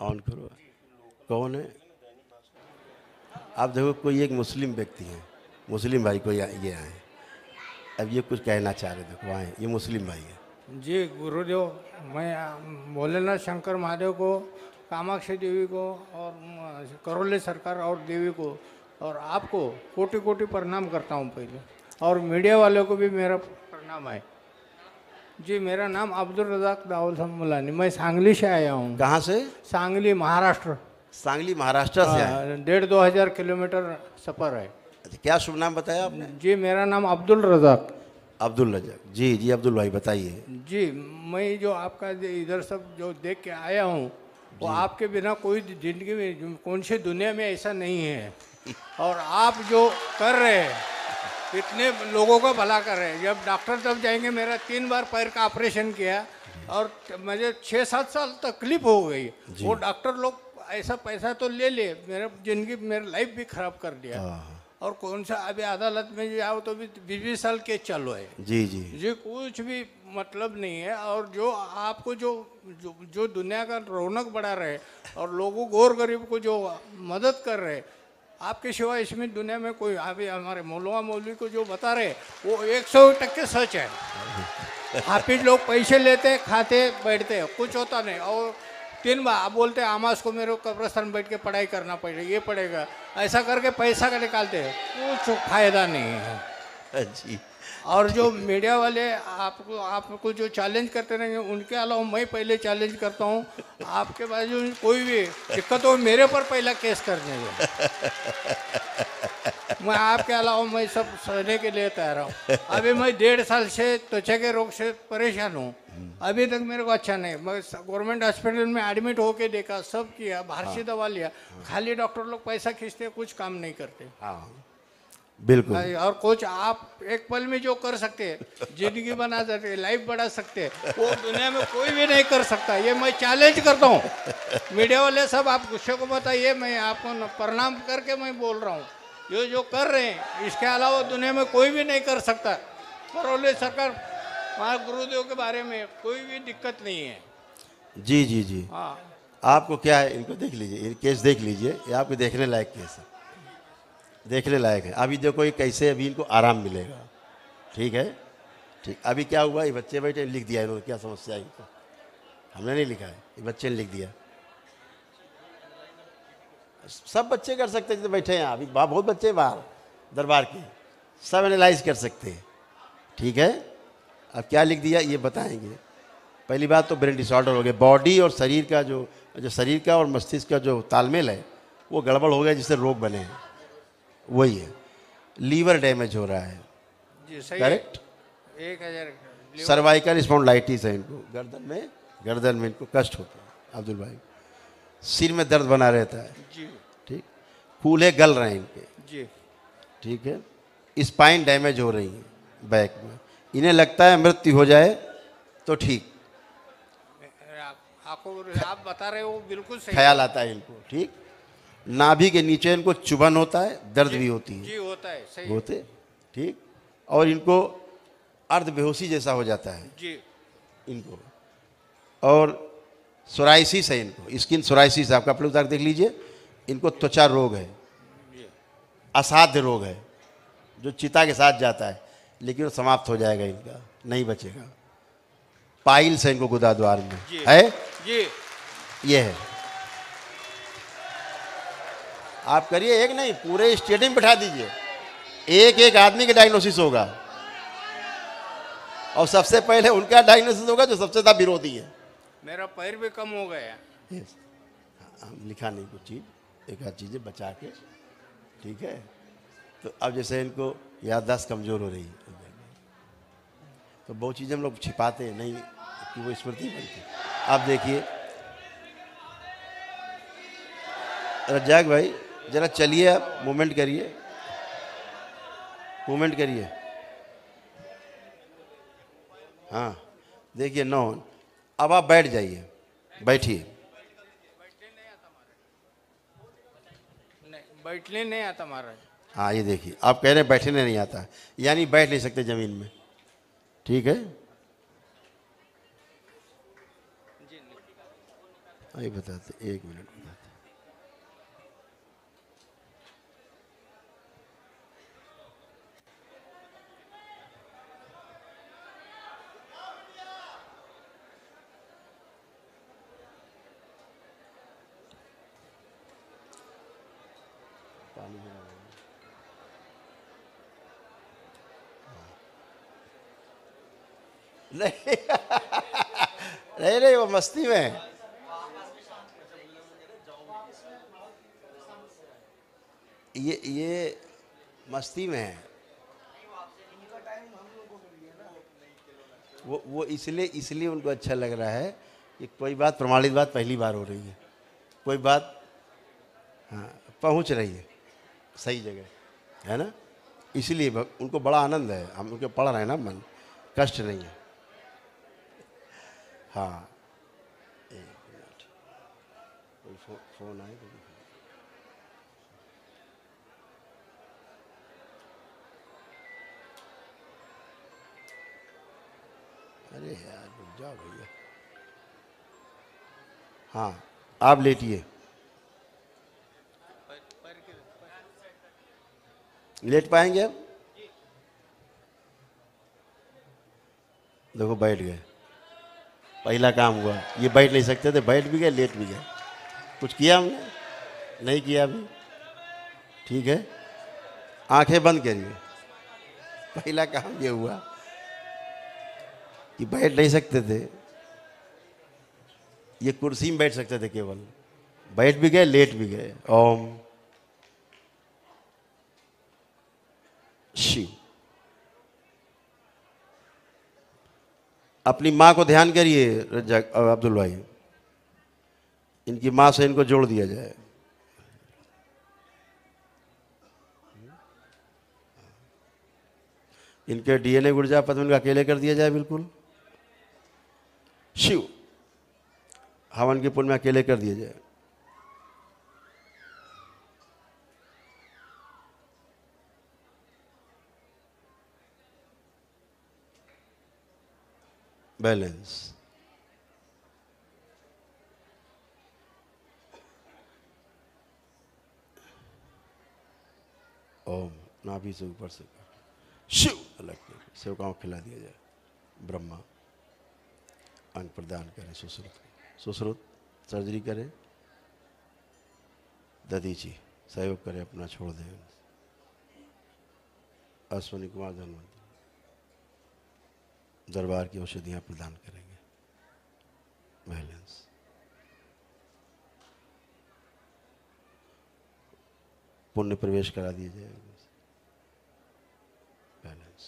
ऑन करो। कौन है? आप देखो, कोई एक मुस्लिम व्यक्ति है, मुस्लिम भाई को ये आए, अब ये कुछ कहना चाह रहे, देखो आए, ये मुस्लिम भाई है। जी गुरुदेव, मैं भोलेनाथ शंकर महादेव को, कामाक्षी देवी को और करौली सरकार और देवी को और आपको कोटि कोटि प्रणाम करता हूँ पहले, और मीडिया वालों को भी मेरा प्रणाम है। जी, मेरा नाम अब्दुल रज़ाक दाऊद मुलानी, मैं सांगली से आया हूँ। कहाँ से? सांगली, महाराष्ट्र। सांगली महाराष्ट्र से आए। 1,500-2,000 किलोमीटर सफ़र है। अच्छा, क्या शुभ नाम बताया आपने? जी, मेरा नाम अब्दुल रज़ाक। अब्दुल रज़ाक जी। जी अब्दुल भाई बताइए। जी, मैं जो आपका इधर सब जो देख के आया हूँ, वो आपके बिना कोई जिंदगी में, कौन सी दुनिया में ऐसा नहीं है। और आप जो कर रहे हैं, इतने लोगों का भला कर रहे हैं। जब डॉक्टर तब जाएंगे, मेरा 3 बार पैर का ऑपरेशन किया और मुझे 6-7 साल तकलीफ हो गई। वो डॉक्टर लोग ऐसा पैसा तो ले ले, मेरा जिंदगी, मेरा लाइफ भी खराब कर दिया। और कौन सा अभी अदालत में जाओ तो भी 20 साल केस चालू है। जी जी जी, कुछ भी मतलब नहीं है। और जो आपको जो दुनिया का रौनक बढ़ा रहे और लोगों गोर गरीब को जो मदद कर रहे, आपके सिवा इसमें दुनिया में कोई, अभी हमारे मौलवी को जो बता रहे वो 100% सच है। हाफिज लोग पैसे लेते, खाते, बैठते, कुछ होता नहीं। और 3 बार बोलते हैं आमास को मेरे को कब्रस्तान बैठ के पढ़ाई करना पड़ेगा, ये पड़ेगा, ऐसा करके पैसा का निकालते हैं, कुछ फायदा नहीं है। जी। और जो मीडिया वाले आपको जो चैलेंज करते रहेंगे, उनके अलावा मैं पहले चैलेंज करता हूँ, आपके पास जो कोई भी दिक्कत हो मेरे पर पहला केस करने दो। मैं आपके अलावा मैं सब सहने के लिए तैयार हूँ। अभी मैं 1.5 साल से त्वचा के रोग से परेशान हूँ, अभी तक मेरे को अच्छा नहीं। मैं गवर्नमेंट हॉस्पिटल में एडमिट होके देखा, सब किया, बाहर से दवा लिया, खाली डॉक्टर लोग पैसा खींचते, कुछ काम नहीं करते। हाँ बिल्कुल। और कुछ आप एक पल में जो कर सकते हैं, जिंदगी बना सकते हैं, लाइफ बढ़ा सकते हैं, वो दुनिया में कोई भी नहीं कर सकता। ये मैं चैलेंज करता हूँ। मीडिया वाले सब आप गुस्से को बताइए, मैं आपको प्रणाम करके मैं बोल रहा हूँ, जो कर रहे हैं इसके अलावा दुनिया में कोई भी नहीं कर सकता। करौली सरकार, वहाँ गुरुदेव के बारे में कोई भी दिक्कत नहीं है। जी जी जी। हाँ, आपको क्या है, इनको देख लीजिए, ये केस देख लीजिए, ये आपके देखने लायक केस है, देखने लायक है। अभी देखो ये कैसे, अभी इनको आराम मिलेगा। ठीक है, ठीक। अभी क्या हुआ, ये बच्चे बैठे, लिख दिया इन्होंने, क्या समस्या है इनको, हमने नहीं लिखा है, ये बच्चे ने लिख दिया। सब बच्चे कर सकते हैं जो बैठे हैं, अभी बहुत बच्चे बाहर दरबार के, सब एनालाइज कर सकते हैं। ठीक है, अब क्या लिख दिया ये बताएंगे। पहली बात तो ब्रेन डिसऑर्डर हो गया, बॉडी और शरीर का जो शरीर का और मस्तिष्क का जो तालमेल है वो गड़बड़ हो गया, जिससे रोग बने हैं, वही है। लीवर डैमेज हो रहा है, जी सही, करेक्ट। 1000 सर्वाइकल स्पॉन्डिलाइटिस है इनको, गर्दन में इनको कष्ट होता है अब्दुल भाई, सिर में दर्द बना रहता है। जी ठीक, फूले गल रहे हैं इनके। जी, ठीक है, स्पाइन डैमेज हो रही है बैक में, इन्हें लगता है मृत्यु हो जाए तो ठीक, आप बता रहे हो बिल्कुल सही ख्याल आता है इनको। ठीक, नाभि के नीचे इनको चुभन होता है, दर्द भी होती है, जी होता है, सही होते। ठीक, और इनको अर्ध बेहोशी जैसा हो जाता है जी। इनको, और सोराइसिस है इनको, स्किन सोराइसिस, आपका प्लूतार्क देख लीजिए, इनको त्वचा रोग है, असाध्य रोग है जो चिता के साथ जाता है, लेकिन वो समाप्त हो जाएगा, इनका नहीं बचेगा। पाइल्स है इनको गुदाद्वार में, है जी, ये है। आप करिए, एक नहीं पूरे स्टेट में बैठा दीजिए, एक एक आदमी का डायग्नोसिस होगा, और सबसे पहले उनका डायग्नोसिस होगा जो सबसे ज्यादा विरोधी है। मेरा पैर भी कम हो गया। Yes. हम लिखा नहीं कुछ चीज़, एक आध चीज़ें बचा के। ठीक है, तो अब जैसे इनको याददाश्त कमज़ोर हो रही है, तो बहुत चीज़ें हम लोग छिपाते हैं नहीं कि वो स्मृति बनती। आप देखिए रज्जाक भाई, जरा चलिए, आप मूवमेंट करिए, मूवमेंट करिए। हाँ देखिए, नो, अब आप बैठ जाइए, बैठिए। बैठने नहीं आता महाराज। हाँ ये देखिए, आप कह रहे हैं बैठने नहीं आता, यानी बैठ नहीं सकते ज़मीन में। ठीक है, ये बताते, एक मिनट बताते। नहीं नहीं नहीं, वो मस्ती में है। ये मस्ती में है। वो इसलिए उनको अच्छा लग रहा है कि कोई बात, प्रमाणित बात पहली बार हो रही है, कोई बात हाँ पहुंच रही है सही जगह, है ना। इसलिए उनको बड़ा आनंद है, हम उनके पढ़ रहे हैं ना, मन कष्ट नहीं है। हाँ एक मिनट, कोई फोन आए तो। अरे यार रुक जाओ भैया। हाँ आप लेटिए, लेट पाएंगे अब? देखो बैठ गए, पहला काम हुआ। ये बैठ नहीं सकते थे, बैठ भी गए, लेट भी गए। कुछ किया हमने? नहीं किया अभी। ठीक है, आंखें बंद करिए। पहला काम ये हुआ कि बैठ नहीं सकते थे, ये कुर्सी में बैठ सकते थे केवल, बैठ भी गए, लेट भी गए। ओम शिव। अपनी माँ को ध्यान करिए रज्जाक अब्दुल भाई, इनकी माँ से इनको जोड़ दिया जाए। इनके डीएनए गुर्जा पद में अकेले कर दिया जाए बिल्कुल। शिव, हवन के पुल में अकेले कर दिया जाए। बैलेंस। ओम, नाभि से ऊपर से शिव अलग सेवकाओं को खिला दिया जाए। ब्रह्मा, अंग प्रदान करें। सुश्रुत सर्जरी करें। ददीची सहयोग करें, अपना छोड़ दें। अश्विनी कुमार धनवंतरी दरबार की औषधियाँ प्रदान करेंगे। बैलेंस। पुण्य प्रवेश करा दिया जाएगा। बैलेंस।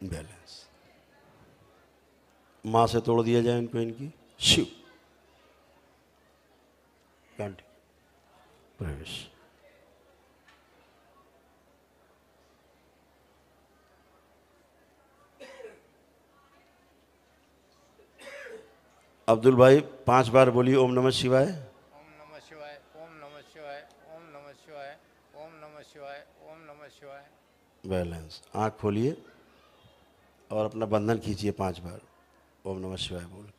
बैलेंस। माँ से तोड़ दिया जाए इनको, इनकी शिव कंठ प्रवेश। अब्दुल भाई 5 बार बोलिए ओम नमः शिवाय। ओम नमः शिवाय, ओम नमः शिवाय, ओम नमः शिवाय, ओम नमः शिवाय, ओम नमः शिवाय। बैलेंस। आँख खोलिए और अपना बंधन खींचिए 5 बार ओम नमः शिवाय बोल कर।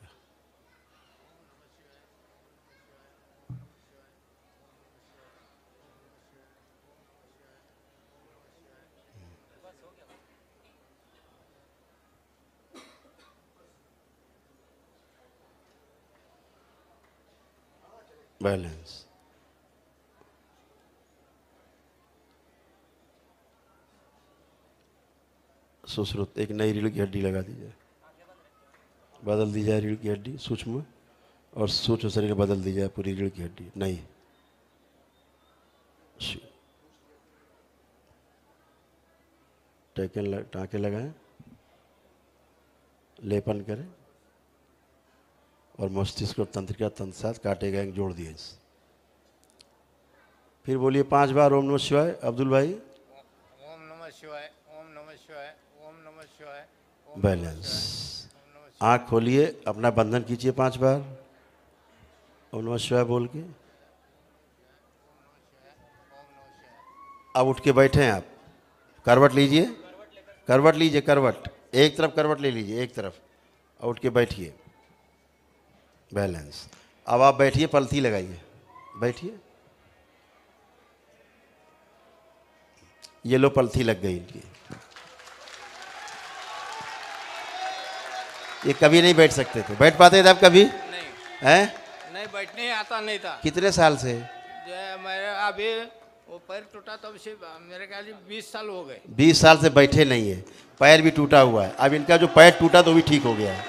बैलेंस। सुश्रुत, एक नई रीढ़ की हड्डी लगा दी जाए, बदल दी जाए रीढ़ की हड्डी। सूक्ष्म और सूक्ष्म शरीर बदल दी जाए, पूरी रीढ़ की हड्डी नई। टाँके लगाएं, लेपन करें और मस्तिष्क और तंत्रिका तंत्र साथ काटे गए जोड़ दिए। फिर बोलिए 5 बार ओम नमः शिवाय। अब्दुल भाई। ओम शिवाय, ओम नमः शिवाय, ओम नमः शिवाय, ओम बैलेंस। आँख खोलिए, अपना बंधन कीजिए 5 बार ओम नमः शिवाय बोल के। अब उठ के बैठे हैं आप, करवट लीजिए, करवट लीजिए, करवट एक तरफ करवट ले लीजिए, एक तरफ, और उठ के बैठिए। बैलेंस। अब आप बैठिए, पलथी लगाइए, बैठिए। ये लो पलथी लग गई इनकी। ये कभी नहीं बैठ सकते थे, बैठ पाते थे आप कभी? नहीं, हैं? नहीं बैठने ही आता नहीं था। कितने साल से? मेरे अभी वो पैर टूटा तब से मेरे ख्याल से 20 साल हो गए। 20 साल से बैठे नहीं है, पैर भी टूटा हुआ है। अब इनका जो पैर टूटा तो भी ठीक हो गया है,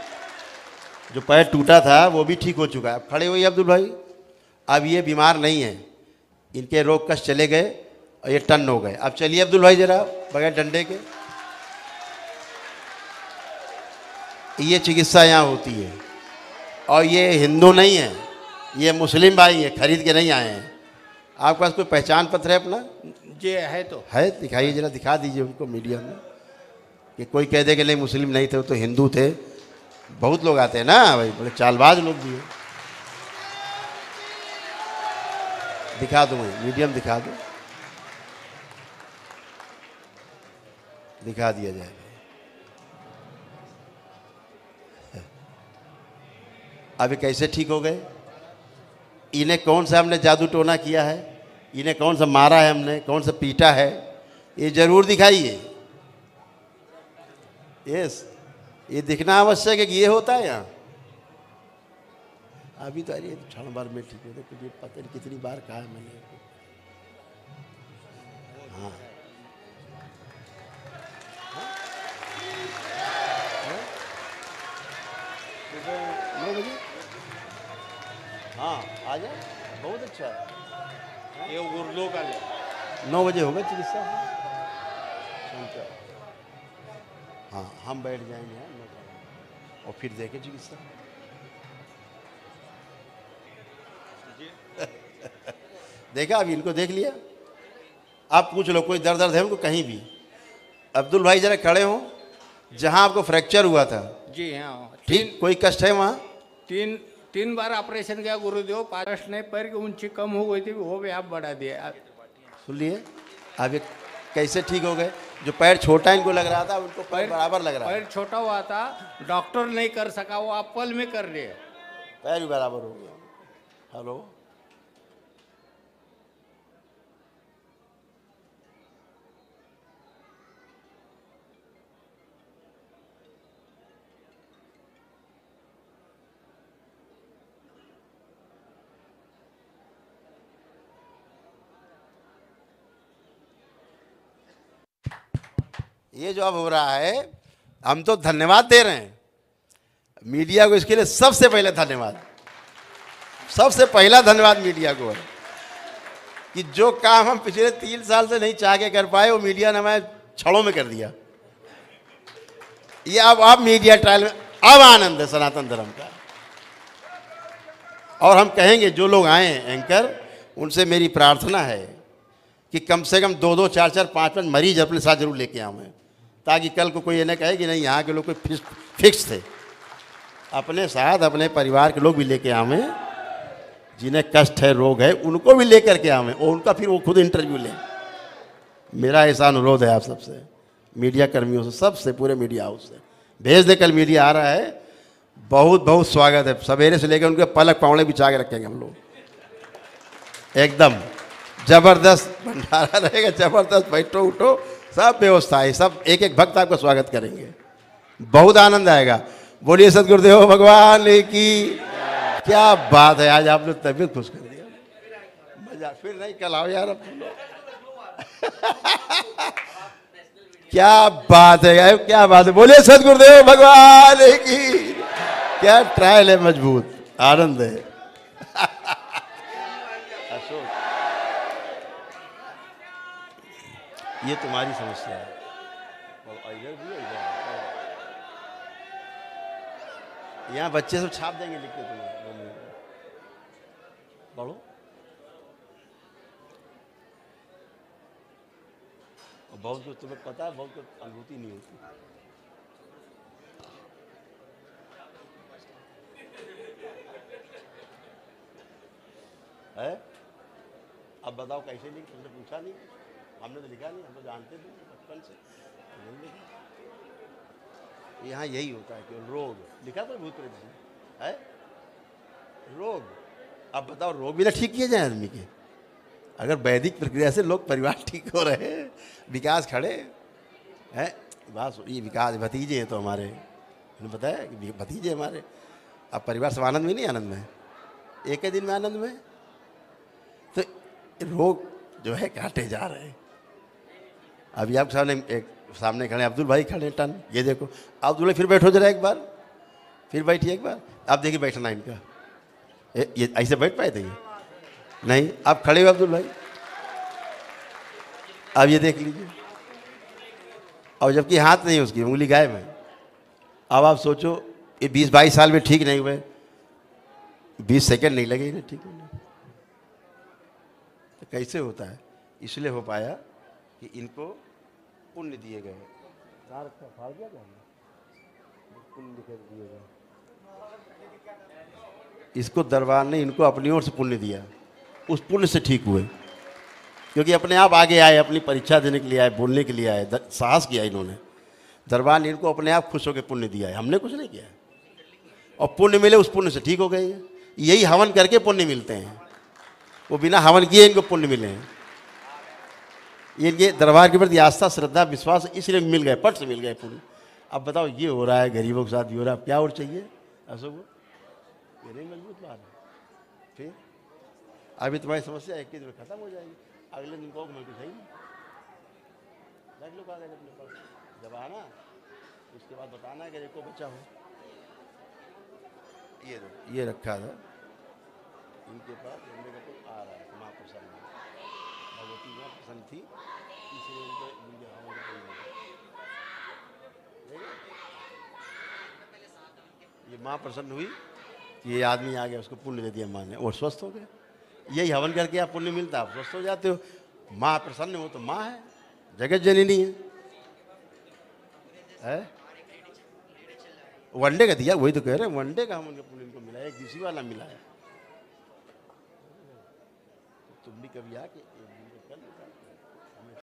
जो पैर टूटा था वो भी ठीक हो चुका है। अब खड़े हुए अब्दुल भाई, अब ये बीमार नहीं है, इनके रोग कष्ट चले गए और ये टन हो गए। अब चलिए अब्दुल भाई जरा, बगैर डंडे के। ये चिकित्सा यहाँ होती है, और ये हिंदू नहीं है, ये मुस्लिम भाई है, खरीद के नहीं आए हैं। आपके पास कोई पहचान पत्र है अपना? जी है तो है, दिखाइए जरा, दिखा दीजिए उनको मीडिया में, कि कोई कह दे कि नहीं मुस्लिम नहीं थे, वो तो हिंदू थे। बहुत लोग आते हैं ना भाई, बड़े चालबाज लोग भी हैं। दिखा दो, मैं मीडियम दिखा दो, दिखा दिया जाए। अभी कैसे ठीक हो गए? इन्हें कौन सा हमने जादू टोना किया है, इन्हें कौन सा मारा है हमने, कौन सा पीटा है, ये जरूर दिखाइए। यस, ये दिखना आवश्यक है कि ये होता है यहाँ। अभी तो अरे क्षण भर में ठीक हो, तो पता नहीं कितनी बार कहा है मैंने। हाँ, 9 बजे, हाँ आ जाए, बहुत अच्छा है। ये उर्दू का ले 9 बजे होगा चिकित्सा। हाँ, हम बैठ जाएंगे यहाँ और फिर देखें चिकित्सा। देखा, अभी इनको देख लिया। आप पूछ लो कोई दर्द है उनको कहीं भी। अब्दुल भाई जरा खड़े हो, जहाँ आपको फ्रैक्चर हुआ था। जी हाँ, ठीक, कोई कष्ट है वहाँ? तीन बार ऑपरेशन किया गुरुदेव, 5 नहीं, पैर की ऊंची कम हो गई थी, वो भी आप बढ़ा दिया। सुन लिए, अब ये कैसे ठीक हो गए? जो पैर छोटा इनको लग रहा था, उनको पैर बराबर लग रहा है। पैर छोटा हुआ था, डॉक्टर नहीं कर सका, वो आप पल में कर दिए, पैर भी बराबर हो गया। हेलो, ये जो अब हो रहा है, हम तो धन्यवाद दे रहे हैं मीडिया को, इसके लिए सबसे पहले धन्यवाद, सबसे पहला धन्यवाद मीडिया को है कि जो काम हम पिछले 3 साल से नहीं चाह के कर पाए, वो मीडिया ने हमें क्षणों में कर दिया। ये अब मीडिया ट्रायल में अब आनंद है सनातन धर्म का। और हम कहेंगे जो लोग आए एंकर, उनसे मेरी प्रार्थना है कि कम से कम 2-2, 4-4, 5-5 मरीज अपने साथ जरूर लेके आवें, ताकि कल को कोई ये ना कहे कि नहीं यहाँ के लोग कोई फिक्स थे। अपने साथ अपने परिवार के लोग भी लेके आवें, जिन्हें कष्ट है, रोग है, उनको भी लेकर के आवें, और उनका फिर वो खुद इंटरव्यू लें। मेरा ऐसा अनुरोध है आप सबसे, मीडिया कर्मियों से, सबसे, पूरे मीडिया हाउस से, भेज दे। कल मीडिया आ रहा है, बहुत बहुत स्वागत है। सवेरे से लेकर उनके पलक पावड़े बिछा के रखेंगे हम लोग, एकदम जबरदस्त भंडारा रहेगा, जबरदस्त, बैठो उठो, सब व्यवस्था है, सब एक एक भक्त आपका स्वागत करेंगे, बहुत आनंद आएगा। बोलिए सदगुरुदेव भगवान की। क्या बात है, आज आपने तबीयत खुश कर दिया। मजा, फिर नहीं, कल आओ यार अब। क्या बात है, क्या बात है। बोलिए सदगुरुदेव भगवान की। क्या ट्रायल है, मजबूत, आनंद है। ये तुम्हारी समस्या है। यहाँ बच्चे सब छाप देंगे लिख के तुम्हें, पढ़ो। बहुत कुछ तुम्हें पता है, बहुत कुछ अनुभूति नहीं होती है। अब बताओ कैसे लिखी, तुमने पूछा नहीं, हमने तो लिखा नहीं, हम तो जानते थे बचपन से नहीं लिखा। यहाँ यही होता है कि रोग लिखा तो भूत प्रेत है रोग। अब बताओ रोग भी ना ठीक किए जाए आदमी के, अगर वैदिक प्रक्रिया से लोग परिवार ठीक हो रहे हैं, विकास खड़े हैं। बस ये विकास भतीजे हैं तो हमारे, उन्हें पता है कि भतीजे हमारे। अब परिवार सब आनंद में नहीं, आनंद में एक ही दिन में आनंद में, तो रोग जो है काटे जा रहे हैं। अभी आपके सामने एक सामने खड़े अब्दुल भाई खड़े टन, ये देखो अब्दुल भाई फिर बैठो जरा एक बार, फिर बैठिए एक बार। अब देखिए बैठना इनका, ये ऐसे बैठ पाए थे ये नहीं। आप खड़े हो अब्दुल भाई, अब ये देख लीजिए, और जबकि हाथ नहीं उसकी, उंगली गायब है। अब आप सोचो ये 20-22 साल में ठीक नहीं हुए, 20 सेकंड नहीं लगे इन्हें ठीक होने, तो कैसे होता है? इसलिए हो पाया कि इनको पुण्य दिए गए, पुण्य दिए गए। इसको दरबार ने इनको अपनी ओर से पुण्य दिया, उस पुण्य से ठीक हुए, क्योंकि अपने आप आगे आए, अपनी परीक्षा देने के लिए आए, बोलने के लिए आए, साहस किया इन्होंने। दरबार ने इनको अपने आप खुश होकर पुण्य दिया है, हमने कुछ नहीं किया। और पुण्य मिले, उस पुण्य से ठीक हो गए। यही हवन करके पुण्य मिलते हैं, वो बिना हवन किए इनको पुण्य मिले हैं। इनके दरबार के प्रति आस्था, श्रद्धा, विश्वास इसलिए मिल गए, पट से मिल गए पुण्य। अब बताओ ये हो रहा है, गरीबों के साथ ये हो रहा है, क्या और चाहिए? अशोक ये नहीं मजबूत बात है। फिर अभी तुम्हारी समस्या एक ही दिन में खत्म हो जाएगी, अगले दिन को मैं कुछ है ही नहीं, रख लो कागज अपने पास, जब आना उसके बाद बताना है कि को बचा हो। ये रखा था इनके पास, हमने कहा तो आ रहा है माँ प्रसन्न, भगवती माँ प्रसन्न थी, इसलिए इनको ये माँ प्रसन्न हुई, ये आदमी आ गया, उसको पुण्य दे दिया माँ ने, और स्वस्थ हो गए। यही हवन करके आप पुण्य मिलता है, आप स्वस्थ हो जाते हो। माँ प्रसन्न हो तो माँ है, जगत जननी है। वनडे का दिया, वही तो कह रहे हैं, वनडे का हम उनके पुण्य इनको मिला है, एक दूसरी वाला मिला है। तुम भी कभी आके एक दिन कर लो।